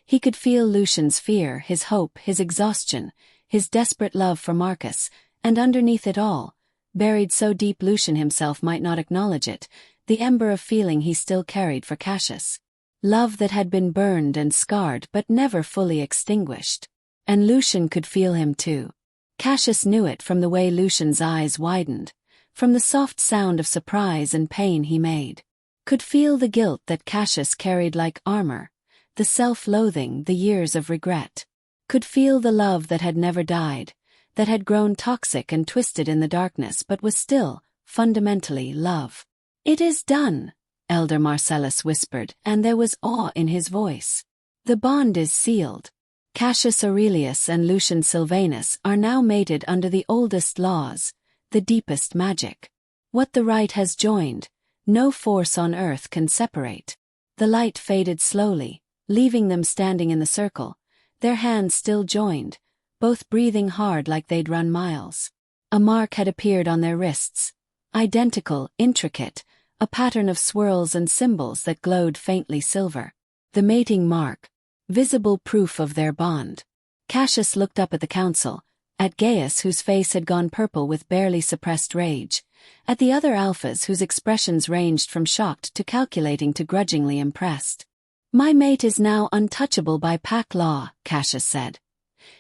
He could feel Lucian's fear, his hope, his exhaustion, his desperate love for Marcus, and underneath it all, buried so deep Lucian himself might not acknowledge it, the ember of feeling he still carried for Cassius. Love that had been burned and scarred but never fully extinguished. And Lucian could feel him too. Cassius knew it from the way Lucian's eyes widened, from the soft sound of surprise and pain he made. Could feel the guilt that Cassius carried like armor, the self-loathing, the years of regret. Could feel the love that had never died, that had grown toxic and twisted in the darkness but was still, fundamentally, love. "It is done," Elder Marcellus whispered, and there was awe in his voice. "The bond is sealed. Cassius Aurelius and Lucian Silvanus are now mated under the oldest laws, the deepest magic. What the rite has joined, no force on earth can separate." The light faded slowly, leaving them standing in the circle, their hands still joined, both breathing hard like they'd run miles. A mark had appeared on their wrists, identical, intricate, a pattern of swirls and symbols that glowed faintly silver. The mating mark, visible proof of their bond. Cassius looked up at the council, at Gaius whose face had gone purple with barely suppressed rage, at the other alphas whose expressions ranged from shocked to calculating to grudgingly impressed. "My mate is now untouchable by pack law," Cassius said,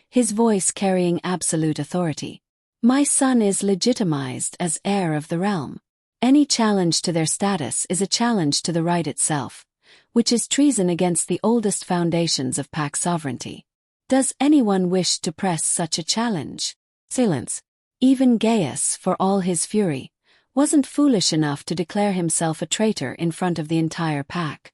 his voice carrying absolute authority. "My son is legitimized as heir of the realm. Any challenge to their status is a challenge to the right itself, which is treason against the oldest foundations of pack sovereignty. Does anyone wish to press such a challenge?" Silence. Even Gaius, for all his fury, wasn't foolish enough to declare himself a traitor in front of the entire pack.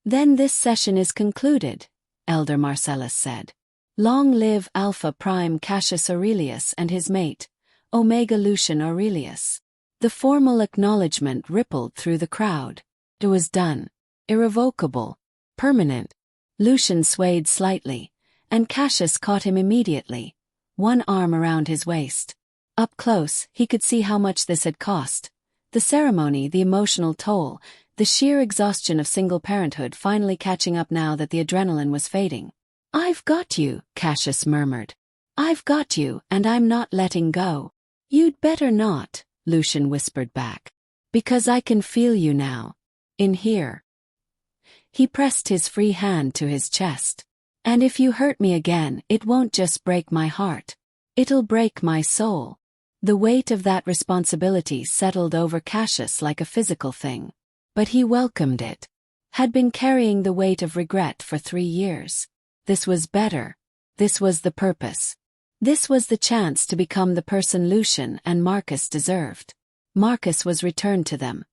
"Then this session is concluded," Elder Marcellus said. "Long live Alpha Prime Cassius Aurelius and his mate, Omega Lucian Aurelius." The formal acknowledgement rippled through the crowd. It was done. Irrevocable. Permanent. Lucian swayed slightly, and Cassius caught him immediately, one arm around his waist. Up close, he could see how much this had cost. The ceremony, the emotional toll, the sheer exhaustion of single parenthood finally catching up now that the adrenaline was fading. "I've got you," Cassius murmured. "I've got you, and I'm not letting go." "You'd better not," Lucian whispered back. "Because I can feel you now. In here." He pressed his free hand to his chest. "And if you hurt me again, it won't just break my heart. It'll break my soul." The weight of that responsibility settled over Cassius like a physical thing. But he welcomed it. Had been carrying the weight of regret for 3 years. This was better. This was the purpose. This was the chance to become the person Lucian and Marcus deserved. Marcus was returned to them,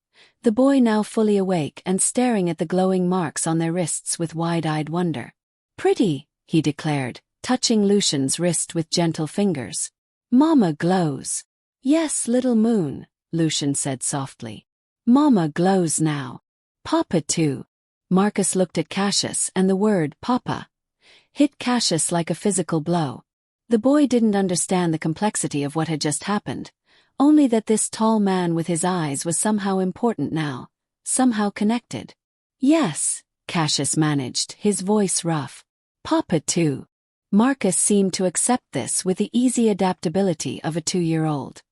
the boy now fully awake and staring at the glowing marks on their wrists with wide-eyed wonder. "Pretty," he declared, touching Lucian's wrist with gentle fingers. "Mama glows." "Yes, little moon," Lucian said softly. "Mama glows now. Papa too." Marcus looked at Cassius, and the word "Papa" hit Cassius like a physical blow. The boy didn't understand the complexity of what had just happened, only that this tall man with his eyes was somehow important now, somehow connected. "Yes," Cassius managed, his voice rough. "Papa too." Marcus seemed to accept this with the easy adaptability of a 2-year-old.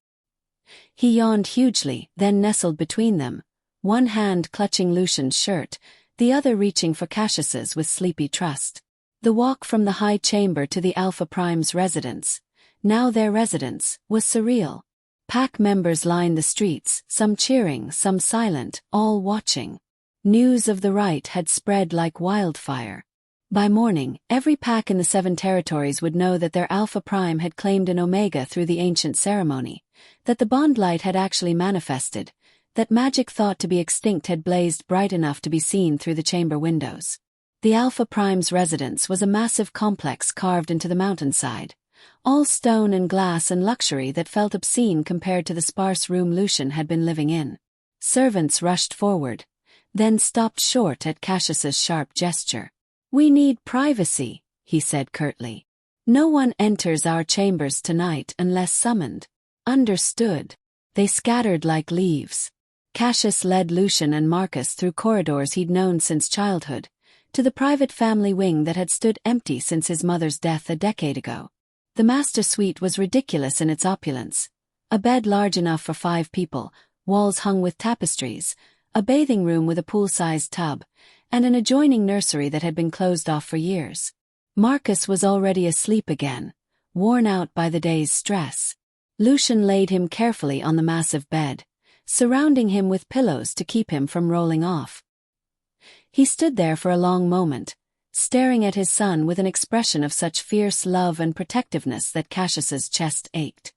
He yawned hugely, then nestled between them, one hand clutching Lucian's shirt, the other reaching for Cassius's with sleepy trust. The walk from the high chamber to the Alpha Prime's residence, now their residence, was surreal. Pack members lined the streets, some cheering, some silent, all watching. News of the rite had spread like wildfire. By morning, every pack in the 7 territories would know that their Alpha Prime had claimed an Omega through the ancient ceremony, that the bond light had actually manifested, that magic thought to be extinct had blazed bright enough to be seen through the chamber windows. The Alpha Prime's residence was a massive complex carved into the mountainside, all stone and glass and luxury that felt obscene compared to the sparse room Lucian had been living in. Servants rushed forward, then stopped short at Cassius's sharp gesture. "We need privacy," he said curtly. "No one enters our chambers tonight unless summoned." "Understood." They scattered like leaves. Cassius led Lucian and Marcus through corridors he'd known since childhood, to the private family wing that had stood empty since his mother's death a decade ago. The master suite was ridiculous in its opulence. A bed large enough for 5 people, walls hung with tapestries, a bathing room with a pool-sized tub, and an adjoining nursery that had been closed off for years. Marcus was already asleep again, worn out by the day's stress. Lucian laid him carefully on the massive bed, surrounding him with pillows to keep him from rolling off. He stood there for a long moment, staring at his son with an expression of such fierce love and protectiveness that Cassius's chest ached.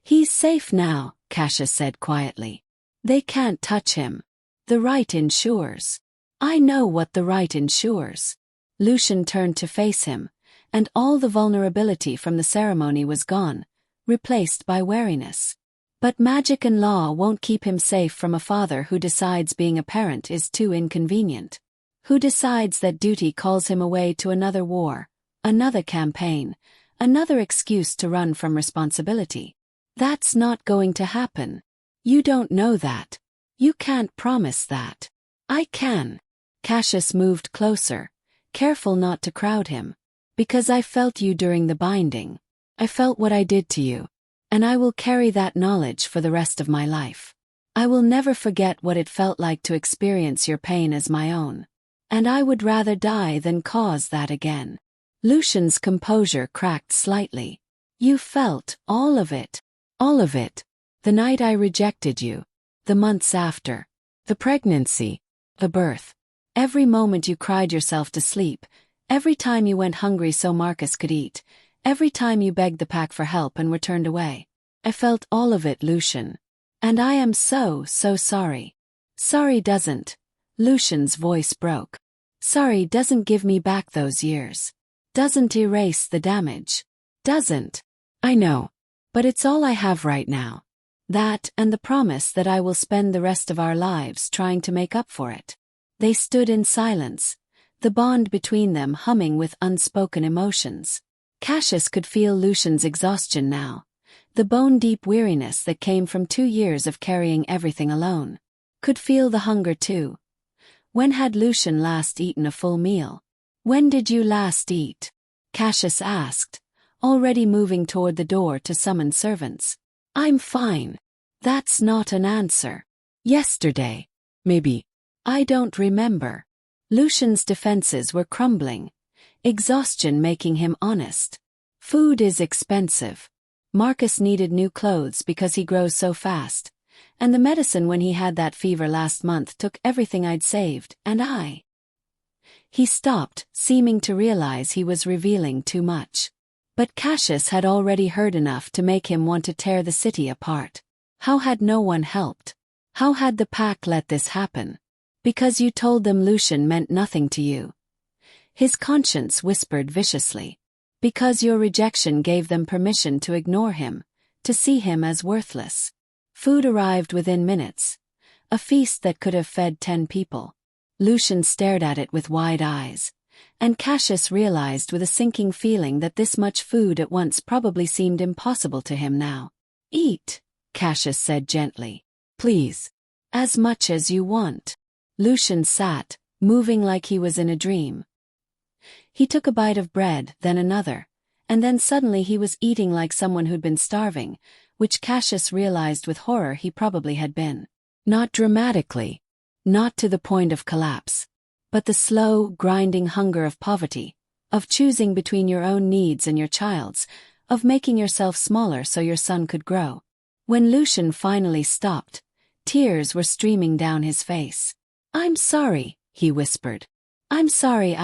"He's safe now," Cassius said quietly. "They can't touch him. The right ensures." "I know what the right ensures." Lucian turned to face him, and all the vulnerability from the ceremony was gone, replaced by wariness. "But magic and law won't keep him safe from a father who decides being a parent is too inconvenient. Who decides that duty calls him away to another war, another campaign, another excuse to run from responsibility. That's not going to happen. You don't know that. You can't promise that." "I can." Cassius moved closer, careful not to crowd him. "Because I felt you during the binding. I felt what I did to you. And I will carry that knowledge for the rest of my life. I will never forget what it felt like to experience your pain as my own. And I would rather die than cause that again." Lucian's composure cracked slightly. "You felt all of it. All of it. The night I rejected you. The months after. The pregnancy. The birth. Every moment you cried yourself to sleep. Every time you went hungry so Marcus could eat. Every time you begged the pack for help and were turned away. I felt all of it, Lucian. And I am so sorry." "Sorry doesn't." Lucian's voice broke. "Sorry doesn't give me back those years. Doesn't erase the damage. Doesn't. I know. But it's all I have right now. That and the promise that I will spend the rest of our lives trying to make up for it." They stood in silence, the bond between them humming with unspoken emotions. Cassius could feel Lucian's exhaustion now, the bone-deep weariness that came from 2 years of carrying everything alone. Could feel the hunger too. When had Lucian last eaten a full meal? "When did you last eat?" Cassius asked, already moving toward the door to summon servants. "I'm fine." "That's not an answer." "Yesterday. Maybe." "I don't remember." Lucian's defenses were crumbling, exhaustion making him honest. "Food is expensive. Marcus needed new clothes because he grows so fast, and the medicine when he had that fever last month took everything I'd saved, and I—" He stopped, seeming to realize he was revealing too much. But Cassius had already heard enough to make him want to tear the city apart. How had no one helped? How had the pack let this happen? "Because you told them Lucian meant nothing to you." His conscience whispered viciously. "Because your rejection gave them permission to ignore him, to see him as worthless." Food arrived within minutes, a feast that could have fed 10 people. Lucian stared at it with wide eyes, and Cassius realized with a sinking feeling that this much food at once probably seemed impossible to him now. "Eat," Cassius said gently. "Please. As much as you want." Lucian sat, moving like he was in a dream. He took a bite of bread, then another, and then suddenly he was eating like someone who'd been starving, which Cassius realized with horror he probably had been. Not dramatically, not to the point of collapse, but the slow, grinding hunger of poverty, of choosing between your own needs and your child's, of making yourself smaller so your son could grow. When Lucian finally stopped, tears were streaming down his face. "I'm sorry," he whispered. "I'm sorry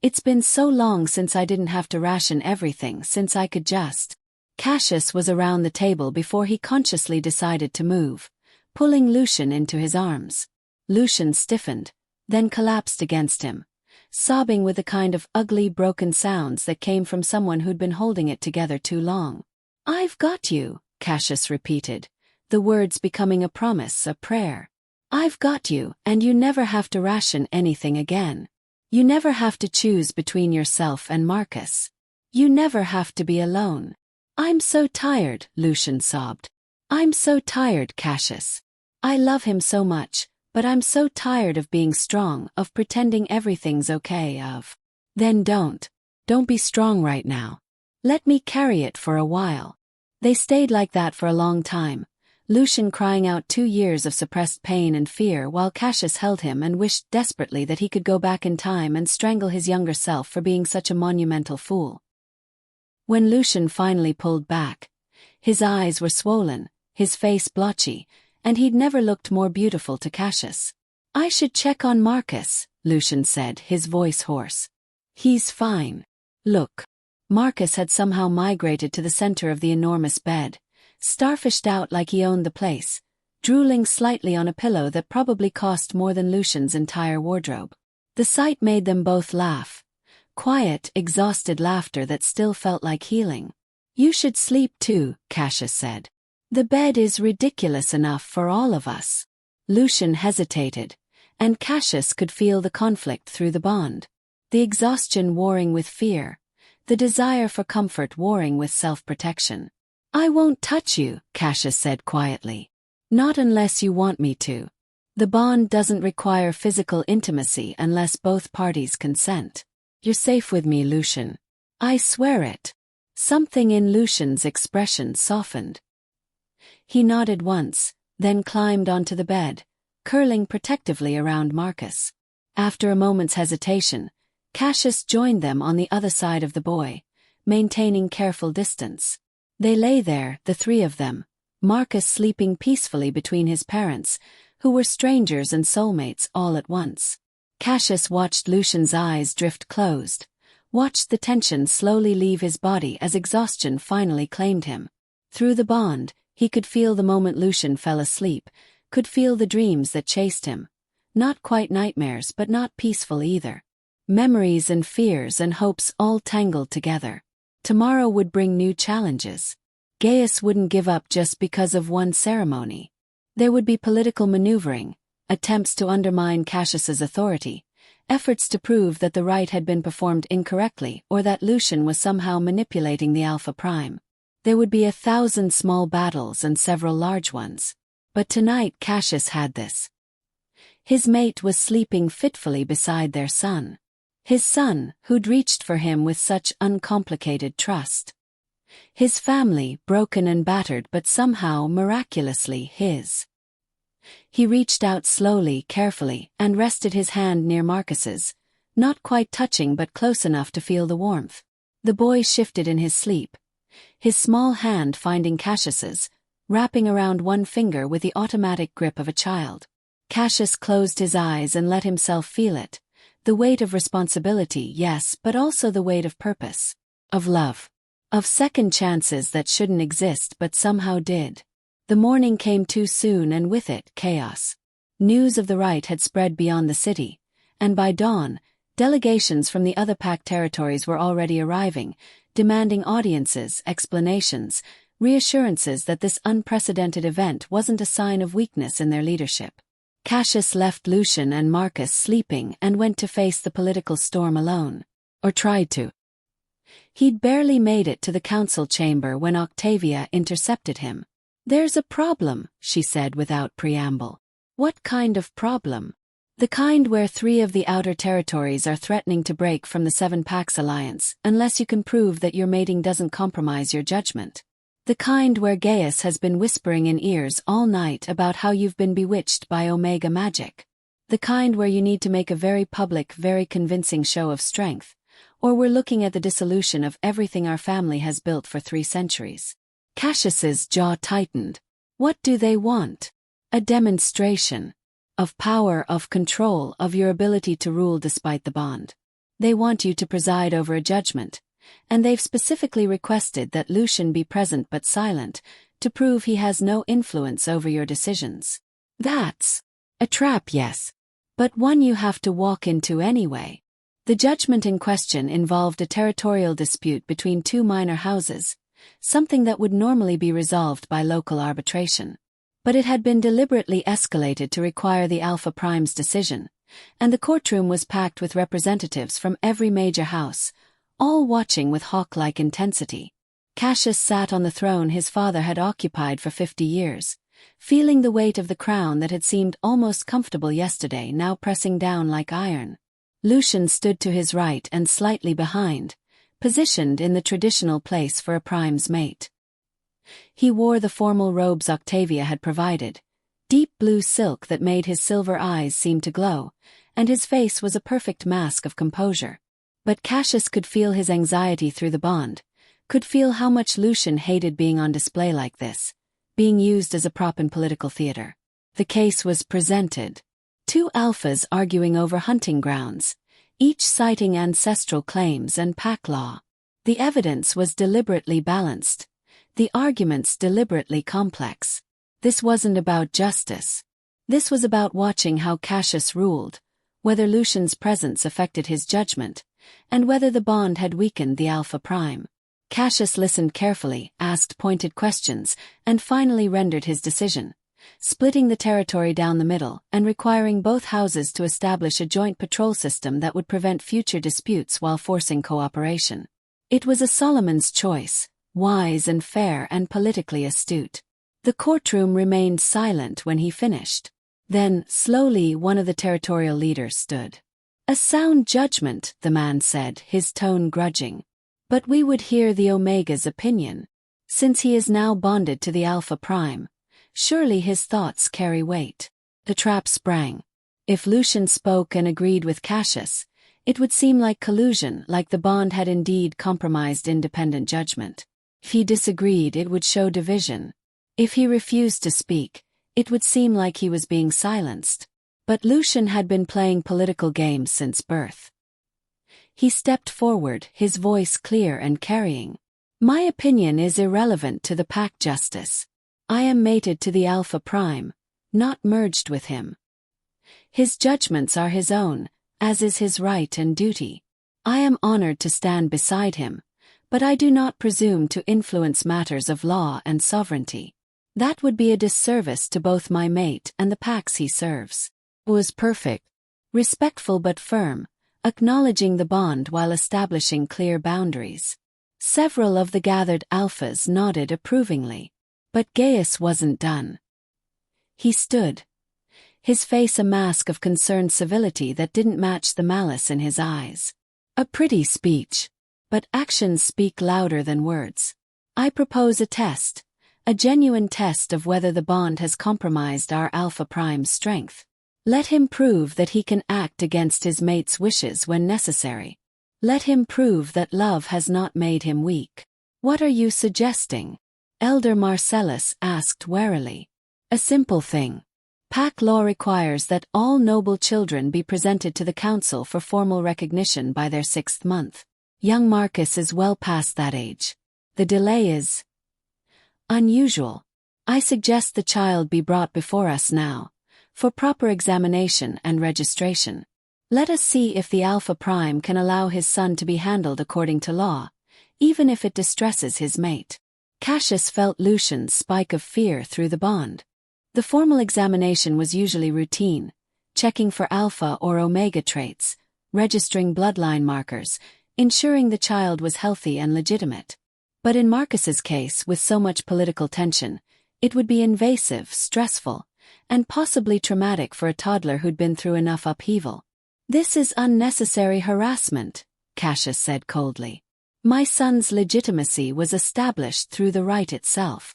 it's been so long since I didn't have to ration everything, since I could just." Cassius was around the table before he consciously decided to move, pulling Lucian into his arms. Lucian stiffened, then collapsed against him, sobbing with the kind of ugly broken sounds that came from someone who'd been holding it together too long. "I've got you," Cassius repeated, the words becoming a promise, a prayer. "I've got you, and you never have to ration anything again. You never have to choose between yourself and Marcus. You never have to be alone." "I'm so tired," Lucian sobbed. "I'm so tired, Cassius. I love him so much, but I'm so tired of being strong, of pretending everything's okay, of—" "Then don't be strong right now. Let me carry it for a while. They stayed like that for a long time, Lucian crying out 2 years of suppressed pain and fear while Cassius held him and wished desperately that he could go back in time and strangle his younger self for being such a monumental fool. When Lucian finally pulled back, his eyes were swollen, his face blotchy, and he'd never looked more beautiful to Cassius. "I should check on Marcus," Lucian said, his voice hoarse. "He's fine. Look." Marcus had somehow migrated to the center of the enormous bed, starfished out like he owned the place, drooling slightly on a pillow that probably cost more than Lucian's entire wardrobe. The sight made them both laugh. Quiet, exhausted laughter that still felt like healing. "You should sleep too," Cassius said. "The bed is ridiculous enough for all of us." Lucian hesitated, and Cassius could feel the conflict through the bond. The exhaustion warring with fear, the desire for comfort warring with self-protection. "I won't touch you," Cassius said quietly. "Not unless you want me to. The bond doesn't require physical intimacy unless both parties consent. You're safe with me, Lucian. I swear it." Something in Lucian's expression softened. He nodded once, then climbed onto the bed, curling protectively around Marcus. After a moment's hesitation, Cassius joined them on the other side of the boy, maintaining careful distance. They lay there, the three of them, Marcus sleeping peacefully between his parents, who were strangers and soulmates all at once. Cassius watched Lucian's eyes drift closed, watched the tension slowly leave his body as exhaustion finally claimed him. Through the bond, he could feel the moment Lucian fell asleep, could feel the dreams that chased him. Not quite nightmares but not peaceful either. Memories and fears and hopes all tangled together. Tomorrow would bring new challenges. Gaius wouldn't give up just because of one ceremony. There would be political maneuvering, attempts to undermine Cassius's authority, efforts to prove that the rite had been performed incorrectly or that Lucian was somehow manipulating the Alpha Prime. There would be 1,000 small battles and several large ones. But tonight Cassius had this. His mate was sleeping fitfully beside their son. His son, who'd reached for him with such uncomplicated trust. His family, broken and battered but somehow miraculously his. He reached out slowly, carefully, and rested his hand near Marcus's, not quite touching but close enough to feel the warmth. The boy shifted in his sleep, his small hand finding Cassius's, wrapping around one finger with the automatic grip of a child. Cassius closed his eyes and let himself feel it. The weight of responsibility, yes, but also the weight of purpose. Of love. Of second chances that shouldn't exist but somehow did. The morning came too soon and with it, chaos. News of the rite had spread beyond the city, and by dawn, delegations from the other pact territories were already arriving, demanding audiences, explanations, reassurances that this unprecedented event wasn't a sign of weakness in their leadership. Cassius left Lucian and Marcus sleeping and went to face the political storm alone. Or tried to. He'd barely made it to the council chamber when Octavia intercepted him. "There's a problem," she said without preamble. "What kind of problem?" "The kind where 3 of the outer territories are threatening to break from the 7 Pax Alliance unless you can prove that your mating doesn't compromise your judgment. The kind where Gaius has been whispering in ears all night about how you've been bewitched by Omega magic. The kind where you need to make a very public, very convincing show of strength, or we're looking at the dissolution of everything our family has built for 3 centuries. Cassius's jaw tightened. What do they want? A demonstration. Of power, of control, of your ability to rule despite the bond. They want you to preside over a judgment. And they've specifically requested that Lucian be present but silent, to prove he has no influence over your decisions. That's a trap, yes. But one you have to walk into anyway. The judgment in question involved a territorial dispute between 2 minor houses, something that would normally be resolved by local arbitration. But it had been deliberately escalated to require the Alpha Prime's decision, and the courtroom was packed with representatives from every major house, all watching with hawk-like intensity. Cassius sat on the throne his father had occupied for 50 years, feeling the weight of the crown that had seemed almost comfortable yesterday now pressing down like iron. Lucian stood to his right and slightly behind, positioned in the traditional place for a prime's mate. He wore the formal robes Octavia had provided, deep blue silk that made his silver eyes seem to glow, and his face was a perfect mask of composure. But Cassius could feel his anxiety through the bond, could feel how much Lucian hated being on display like this, being used as a prop in political theater. The case was presented. Two alphas arguing over hunting grounds, each citing ancestral claims and pack law. The evidence was deliberately balanced, the arguments deliberately complex. This wasn't about justice. This was about watching how Cassius ruled, whether Lucian's presence affected his judgment, and whether the bond had weakened the Alpha Prime. Cassius listened carefully, asked pointed questions, and finally rendered his decision, splitting the territory down the middle and requiring both houses to establish a joint patrol system that would prevent future disputes while forcing cooperation. It was a Solomon's choice, wise and fair and politically astute. The courtroom remained silent when he finished. Then, slowly, one of the territorial leaders stood. "A sound judgment," the man said, his tone grudging. "But we would hear the Omega's opinion. Since he is now bonded to the Alpha Prime, surely his thoughts carry weight." The trap sprang. If Lucian spoke and agreed with Cassius, it would seem like collusion, like the bond had indeed compromised independent judgment. If he disagreed, it would show division. If he refused to speak, it would seem like he was being silenced. But Lucian had been playing political games since birth. He stepped forward, his voice clear and carrying. "My opinion is irrelevant to the pack justice. I am mated to the Alpha Prime, not merged with him. His judgments are his own, as is his right and duty. I am honored to stand beside him, but I do not presume to influence matters of law and sovereignty. That would be a disservice to both my mate and the packs he serves." It was perfect, respectful but firm, acknowledging the bond while establishing clear boundaries. Several of the gathered alphas nodded approvingly. But Gaius wasn't done. He stood, his face a mask of concerned civility that didn't match the malice in his eyes. "A pretty speech, but actions speak louder than words. I propose a test, a genuine test of whether the bond has compromised our Alpha Prime's strength. Let him prove that he can act against his mate's wishes when necessary. Let him prove that love has not made him weak." "What are you suggesting?" Elder Marcellus asked warily. "A simple thing. Pack law requires that all noble children be presented to the council for formal recognition by their 6th month. Young Marcus is well past that age. The delay is unusual. I suggest the child be brought before us now, for proper examination and registration. Let us see if the Alpha Prime can allow his son to be handled according to law, even if it distresses his mate." Cassius felt Lucian's spike of fear through the bond. The formal examination was usually routine, checking for Alpha or Omega traits, registering bloodline markers, ensuring the child was healthy and legitimate. But in Marcus's case, with so much political tension, it would be invasive, stressful, and possibly traumatic for a toddler who'd been through enough upheaval. "This is unnecessary harassment," Cassius said coldly. "My son's legitimacy was established through the rite itself."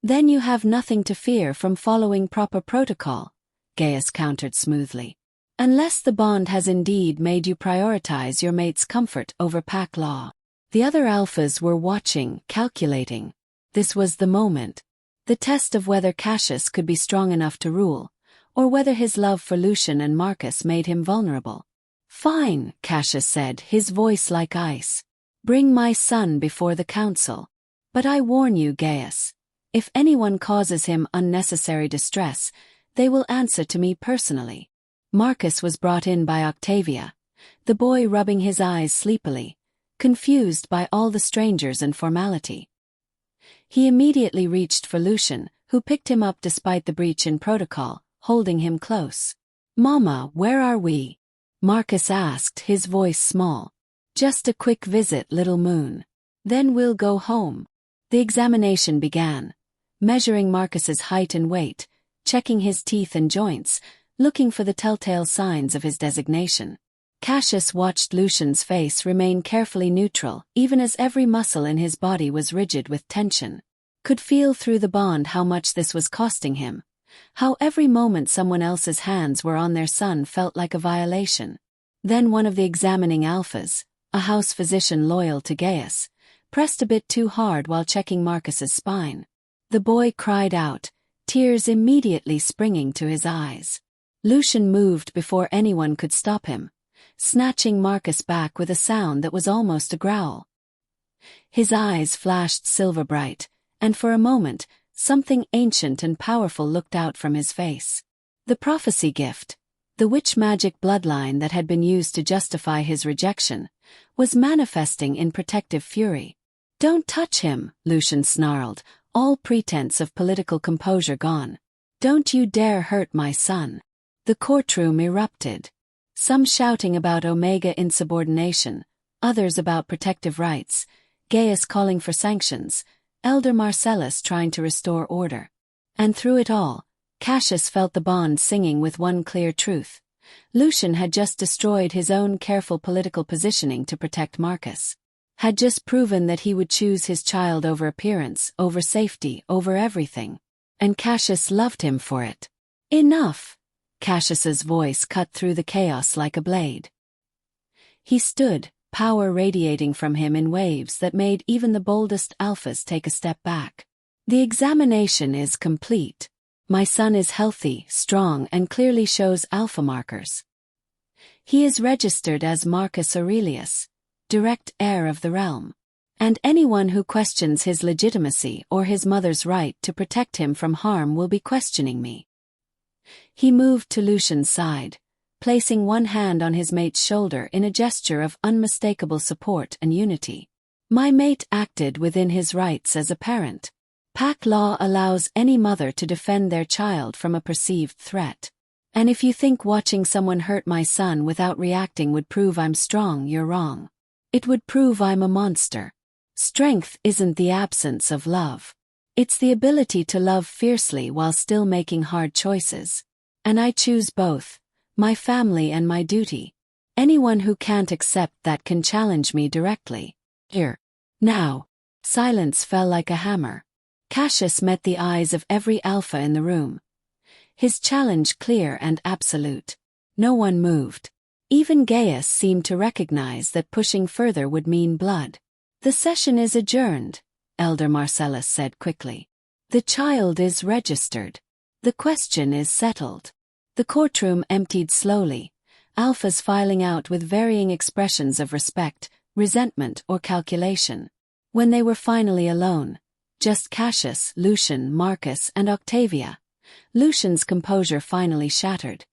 "Then you have nothing to fear from following proper protocol," Gaius countered smoothly. "Unless the bond has indeed made you prioritize your mate's comfort over pack law." The other alphas were watching, calculating. This was the moment. The test of whether Cassius could be strong enough to rule, or whether his love for Lucian and Marcus made him vulnerable. "Fine," Cassius said, his voice like ice. "Bring my son before the council. But I warn you, Gaius, if anyone causes him unnecessary distress, they will answer to me personally." Marcus was brought in by Octavia, the boy rubbing his eyes sleepily, confused by all the strangers and formality. He immediately reached for Lucian, who picked him up despite the breach in protocol, holding him close. "Mama, where are we?" Marcus asked, his voice small. "Just a quick visit, little moon. Then we'll go home." The examination began, measuring Marcus's height and weight, checking his teeth and joints, looking for the telltale signs of his designation. Cassius watched Lucian's face remain carefully neutral, even as every muscle in his body was rigid with tension. Could feel through the bond how much this was costing him. How every moment someone else's hands were on their son felt like a violation. Then one of the examining alphas, a house physician loyal to Gaius, pressed a bit too hard while checking Marcus's spine. The boy cried out, tears immediately springing to his eyes. Lucian moved before anyone could stop him, snatching Marcus back with a sound that was almost a growl. His eyes flashed silver bright, and for a moment, something ancient and powerful looked out from his face. The prophecy gift, the witch magic bloodline that had been used to justify his rejection, was manifesting in protective fury. "Don't touch him," Lucian snarled, all pretense of political composure gone. "Don't you dare hurt my son." The courtroom erupted. Some shouting about Omega insubordination, others about protective rights, Gaius calling for sanctions, Elder Marcellus trying to restore order. And through it all, Cassius felt the bond singing with one clear truth. Lucian had just destroyed his own careful political positioning to protect Marcus. Had just proven that he would choose his child over appearance, over safety, over everything. And Cassius loved him for it. "Enough!" Cassius's voice cut through the chaos like a blade. He stood, power radiating from him in waves that made even the boldest alphas take a step back. "The examination is complete. My son is healthy, strong, and clearly shows alpha markers. He is registered as Marcus Aurelius, direct heir of the realm. And anyone who questions his legitimacy or his mother's right to protect him from harm will be questioning me." He moved to Lucian's side, placing one hand on his mate's shoulder in a gesture of unmistakable support and unity. "My mate acted within his rights as a parent. Pack law allows any mother to defend their child from a perceived threat. And if you think watching someone hurt my son without reacting would prove I'm strong, you're wrong. It would prove I'm a monster. Strength isn't the absence of love. It's the ability to love fiercely while still making hard choices. And I choose both, my family and my duty. Anyone who can't accept that can challenge me directly. Here. Now." Silence fell like a hammer. Cassius met the eyes of every alpha in the room. His challenge clear and absolute. No one moved. Even Gaius seemed to recognize that pushing further would mean blood. "The session is adjourned," Elder Marcellus said quickly. "The child is registered. The question is settled." The courtroom emptied slowly, alphas filing out with varying expressions of respect, resentment, or calculation. When they were finally alone, just Cassius, Lucian, Marcus, and Octavia, Lucian's composure finally shattered.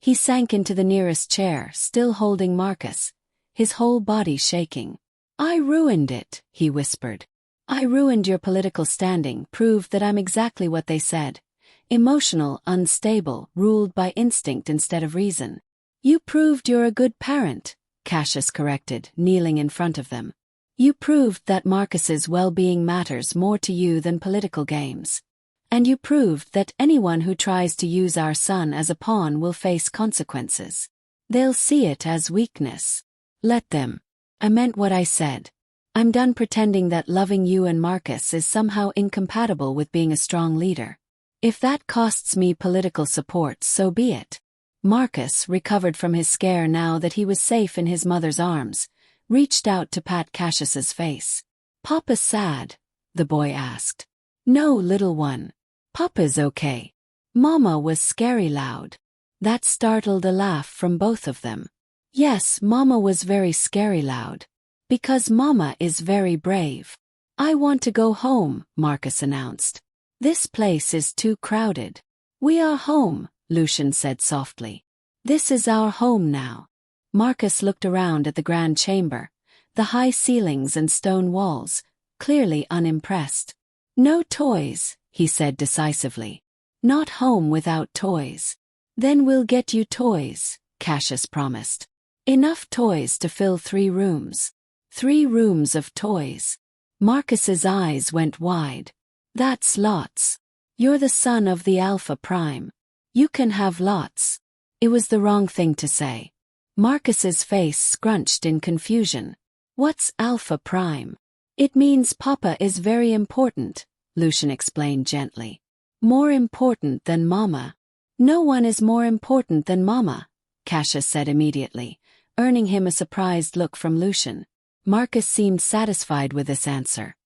He sank into the nearest chair, still holding Marcus, his whole body shaking. "I ruined it," he whispered. "I ruined your political standing, proved that I'm exactly what they said. Emotional, unstable, ruled by instinct instead of reason." "You proved you're a good parent," Cassius corrected, kneeling in front of them. "You proved that Marcus's well-being matters more to you than political games. And you proved that anyone who tries to use our son as a pawn will face consequences. They'll see it as weakness. Let them. I meant what I said. I'm done pretending that loving you and Marcus is somehow incompatible with being a strong leader. If that costs me political support, so be it." Marcus, recovered from his scare now that he was safe in his mother's arms, reached out to pat Cassius's face. "Papa's sad?" the boy asked. "No, little one. Papa's okay." Mama was scary loud. That startled a laugh from both of them. "Yes, Mama was very scary loud. Because Mama is very brave." "I want to go home," Marcus announced. "This place is too crowded." "We are home," Lucian said softly. "This is our home now." Marcus looked around at the grand chamber, the high ceilings and stone walls, clearly unimpressed. "No toys," he said decisively. "Not home without toys." "Then we'll get you toys," Cassius promised. "Enough toys to fill 3 rooms. 3 rooms of toys." Marcus's eyes went wide. "That's lots. You're the son of the Alpha Prime. You can have lots." It was the wrong thing to say. Marcus's face scrunched in confusion. What's Alpha Prime? It means Papa is very important, Lucian explained gently. More important than Mama. No one is more important than Mama, Cassius said immediately, earning him a surprised look from Lucian. Marcus seemed satisfied with this answer.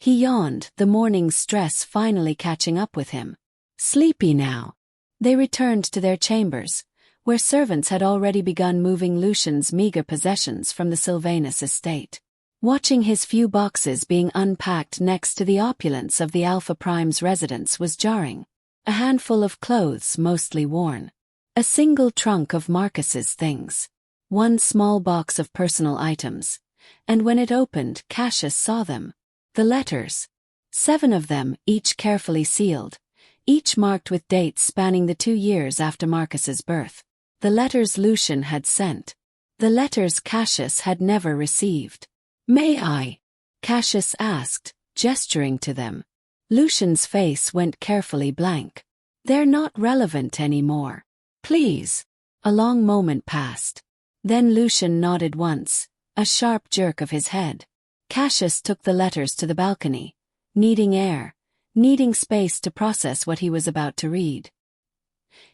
He yawned, the morning's stress finally catching up with him. Sleepy now. They returned to their chambers, where servants had already begun moving Lucian's meager possessions from the Sylvanus estate. Watching his few boxes being unpacked next to the opulence of the Alpha Prime's residence was jarring. A handful of clothes mostly worn. A single trunk of Marcus's things. One small box of personal items. And when it opened, Cassius saw them. The letters. 7 of them, each carefully sealed. Each marked with dates spanning the 2 years after Marcus's birth. The letters Lucian had sent. The letters Cassius had never received. May I? Cassius asked, gesturing to them. Lucian's face went carefully blank. They're not relevant anymore. Please. A long moment passed. Then Lucian nodded once, a sharp jerk of his head. Cassius took the letters to the balcony, needing air, needing space to process what he was about to read.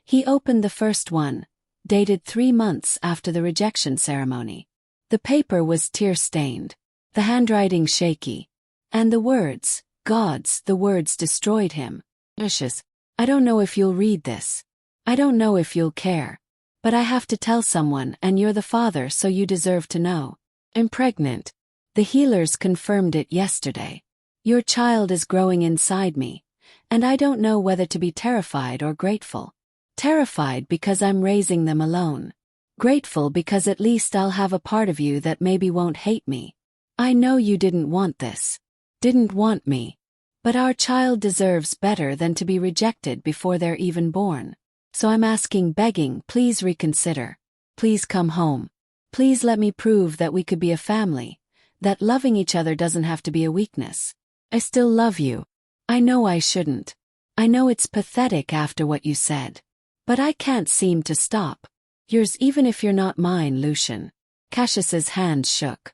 He opened the first one, dated 3 months after the rejection ceremony. The paper was tear-stained, the handwriting shaky, and the words, gods, the words destroyed him. Lucius, I don't know if you'll read this. I don't know if you'll care. But I have to tell someone, and you're the father, so you deserve to know. I'm pregnant. The healers confirmed it yesterday. Your child is growing inside me, and I don't know whether to be terrified or grateful. Terrified because I'm raising them alone. Grateful because at least I'll have a part of you that maybe won't hate me. I know you didn't want this. Didn't want me. But our child deserves better than to be rejected before they're even born. So I'm asking, begging, please reconsider. Please come home. Please let me prove that we could be a family, that loving each other doesn't have to be a weakness. I still love you. I know I shouldn't. I know it's pathetic after what you said. But I can't seem to stop. Yours even if you're not mine, Lucian. Cassius's hand shook.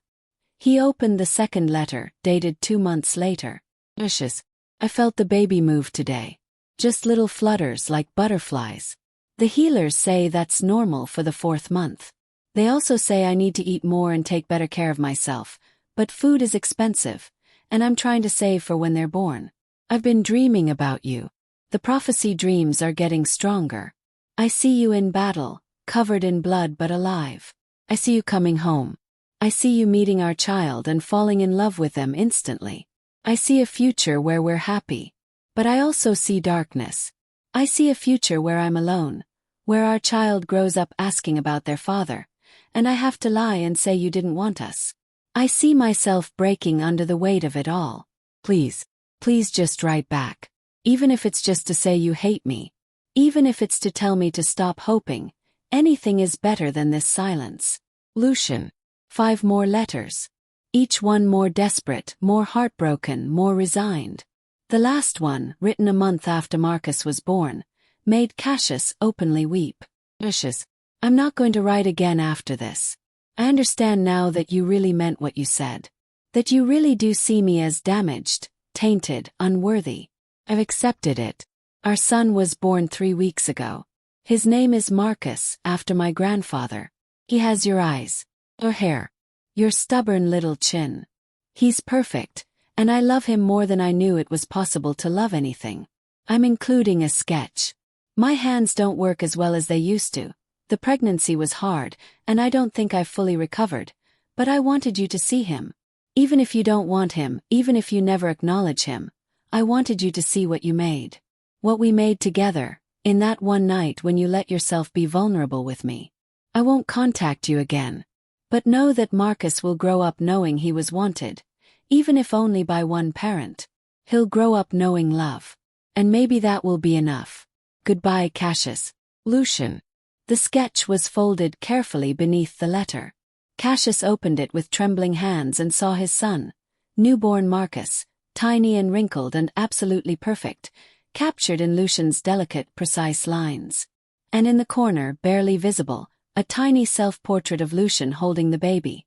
He opened the second letter, dated 2 months later. Lucius, I felt the baby move today. Just little flutters like butterflies. The healers say that's normal for the 4th month. They also say I need to eat more and take better care of myself, but food is expensive, and I'm trying to save for when they're born. I've been dreaming about you. The prophecy dreams are getting stronger. I see you in battle, covered in blood but alive. I see you coming home. I see you meeting our child and falling in love with them instantly. I see a future where we're happy. But I also see darkness. I see a future where I'm alone, where our child grows up asking about their father, and I have to lie and say you didn't want us. I see myself breaking under the weight of it all. Please, please just write back. Even if it's just to say you hate me. Even if it's to tell me to stop hoping. Anything is better than this silence. Lucian. 5 more letters. Each one more desperate, more heartbroken, more resigned. The last one, written a month after Marcus was born, made Cassius openly weep. Lucius, I'm not going to write again after this. I understand now that you really meant what you said. That you really do see me as damaged, tainted, unworthy. I've accepted it. Our son was born 3 weeks ago. His name is Marcus, after my grandfather. He has your eyes, your hair, your stubborn little chin. He's perfect, and I love him more than I knew it was possible to love anything. I'm including a sketch. My hands don't work as well as they used to. The pregnancy was hard, and I don't think I've fully recovered, but I wanted you to see him. Even if you don't want him, even if you never acknowledge him, I wanted you to see what you made. What we made together, in that one night when you let yourself be vulnerable with me. I won't contact you again. But know that Marcus will grow up knowing he was wanted, even if only by one parent. He'll grow up knowing love. And maybe that will be enough. Goodbye, Cassius. Lucian. The sketch was folded carefully beneath the letter. Cassius opened it with trembling hands and saw his son, newborn Marcus, tiny and wrinkled and absolutely perfect, captured in Lucian's delicate, precise lines. And in the corner, barely visible, a tiny self-portrait of Lucian holding the baby.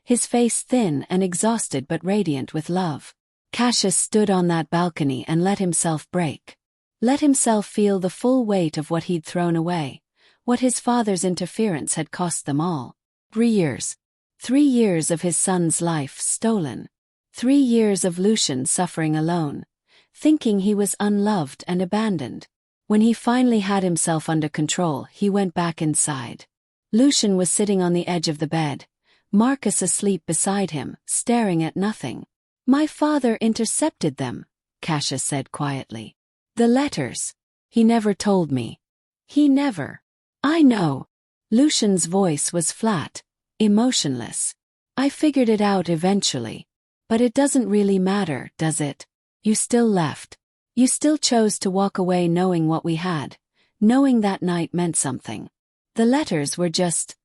His face thin and exhausted but radiant with love. Cassius stood on that balcony and let himself break. Let himself feel the full weight of what he'd thrown away, what his father's interference had cost them all. 3 years. 3 years of his son's life stolen. 3 years of Lucian suffering alone, thinking he was unloved and abandoned. When he finally had himself under control, he went back inside. Lucian was sitting on the edge of the bed, Marcus asleep beside him, staring at nothing. "My father intercepted them," Cassius said quietly. "The letters. He never told me. He never." "I know." Lucian's voice was flat, emotionless. "I figured it out eventually. But it doesn't really matter, does it? You still left. You still chose to walk away knowing what we had, knowing that night meant something. The letters were just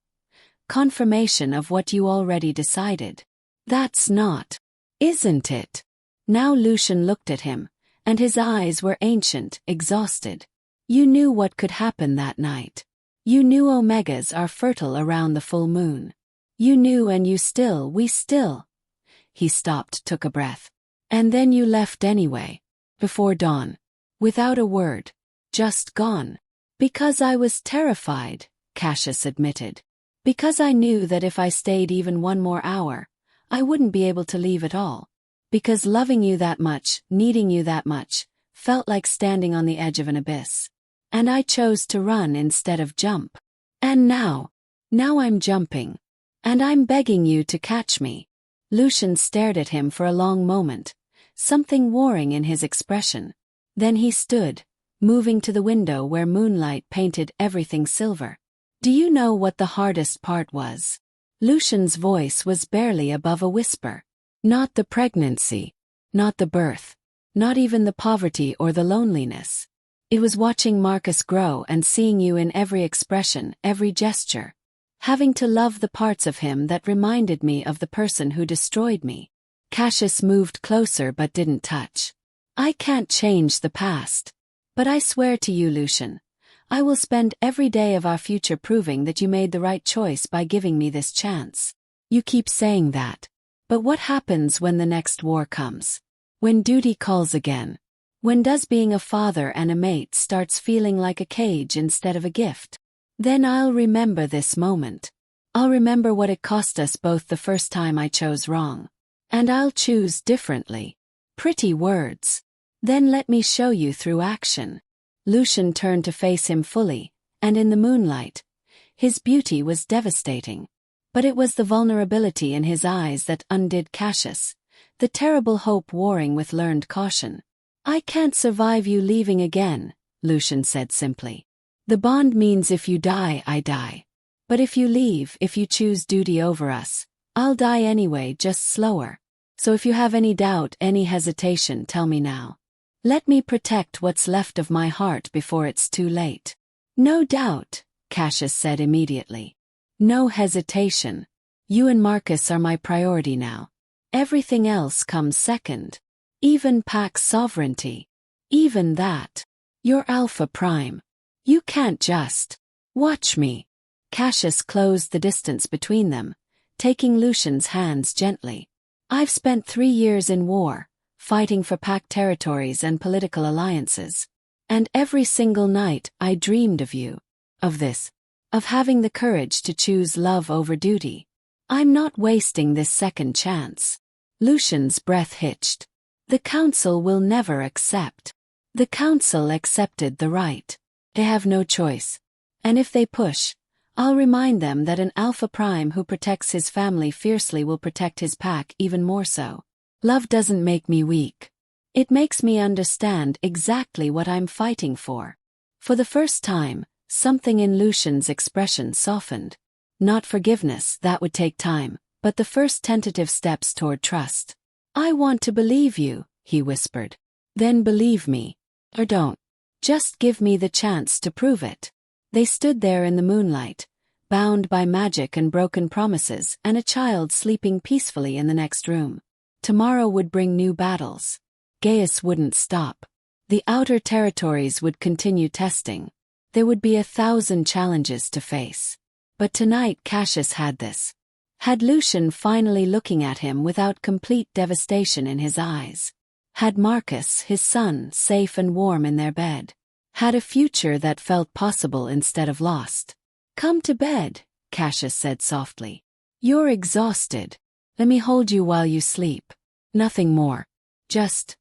confirmation of what you already decided. That's not, isn't it?" Now Lucian looked at him, and his eyes were ancient, exhausted. "You knew what could happen that night. You knew omegas are fertile around the full moon. You knew, and we still. He stopped, took a breath. "And then you left anyway. Before dawn. Without a word. Just gone." "Because I was terrified," Cassius admitted. "Because I knew that if I stayed even one more hour, I wouldn't be able to leave at all. Because loving you that much, needing you that much, felt like standing on the edge of an abyss. And I chose to run instead of jump. And now I'm jumping. And I'm begging you to catch me." Lucian stared at him for a long moment, something warring in his expression. Then he stood, moving to the window where moonlight painted everything silver. "Do you know what the hardest part was?" Lucian's voice was barely above a whisper. "Not the pregnancy. Not the birth. Not even the poverty or the loneliness. It was watching Marcus grow and seeing you in every expression, every gesture. Having to love the parts of him that reminded me of the person who destroyed me." Cassius moved closer but didn't touch. "I can't change the past. But I swear to you, Lucian, I will spend every day of our future proving that you made the right choice by giving me this chance." "You keep saying that. But what happens when the next war comes? When duty calls again? When does being a father and a mate starts feeling like a cage instead of a gift? Then I'll remember this moment. I'll remember what it cost us both the first time I chose wrong. And I'll choose differently." Pretty words. "Then let me show you through action." Lucian turned to face him fully, and in the moonlight, his beauty was devastating. But it was the vulnerability in his eyes that undid Cassius, the terrible hope warring with learned caution. "I can't survive you leaving again," Lucian said simply. "The bond means if you die, I die. But if you leave, if you choose duty over us, I'll die anyway, just slower. So if you have any doubt, any hesitation, tell me now. Let me protect what's left of my heart before it's too late." "No doubt," Cassius said immediately. "No hesitation. You and Marcus are my priority now. Everything else comes second. Even Pax sovereignty. Even that. You're Alpha Prime. You can't just watch me." Cassius closed the distance between them, taking Lucian's hands gently. "I've spent 3 years in war, fighting for Pact territories and political alliances. And every single night I dreamed of you. Of this. Of having the courage to choose love over duty. I'm not wasting this second chance." Lucian's breath hitched. "The Council will never accept." "The Council accepted the right. They have no choice. And if they push, I'll remind them that an Alpha Prime who protects his family fiercely will protect his pack even more so. Love doesn't make me weak. It makes me understand exactly what I'm fighting for." For the first time, something in Lucian's expression softened. Not forgiveness, that would take time, but the first tentative steps toward trust. "I want to believe you," he whispered. "Then believe me. Or don't. Just give me the chance to prove it." They stood there in the moonlight, bound by magic and broken promises, and a child sleeping peacefully in the next room. Tomorrow would bring new battles. Gaius wouldn't stop. The outer territories would continue testing. There would be 1,000 challenges to face. But tonight Cassius had this. Had Lucian finally looking at him without complete devastation in his eyes. Had Marcus, his son, safe and warm in their bed. Had a future that felt possible instead of lost. "Come to bed," Cassius said softly. "You're exhausted. Let me hold you while you sleep. Nothing more. Just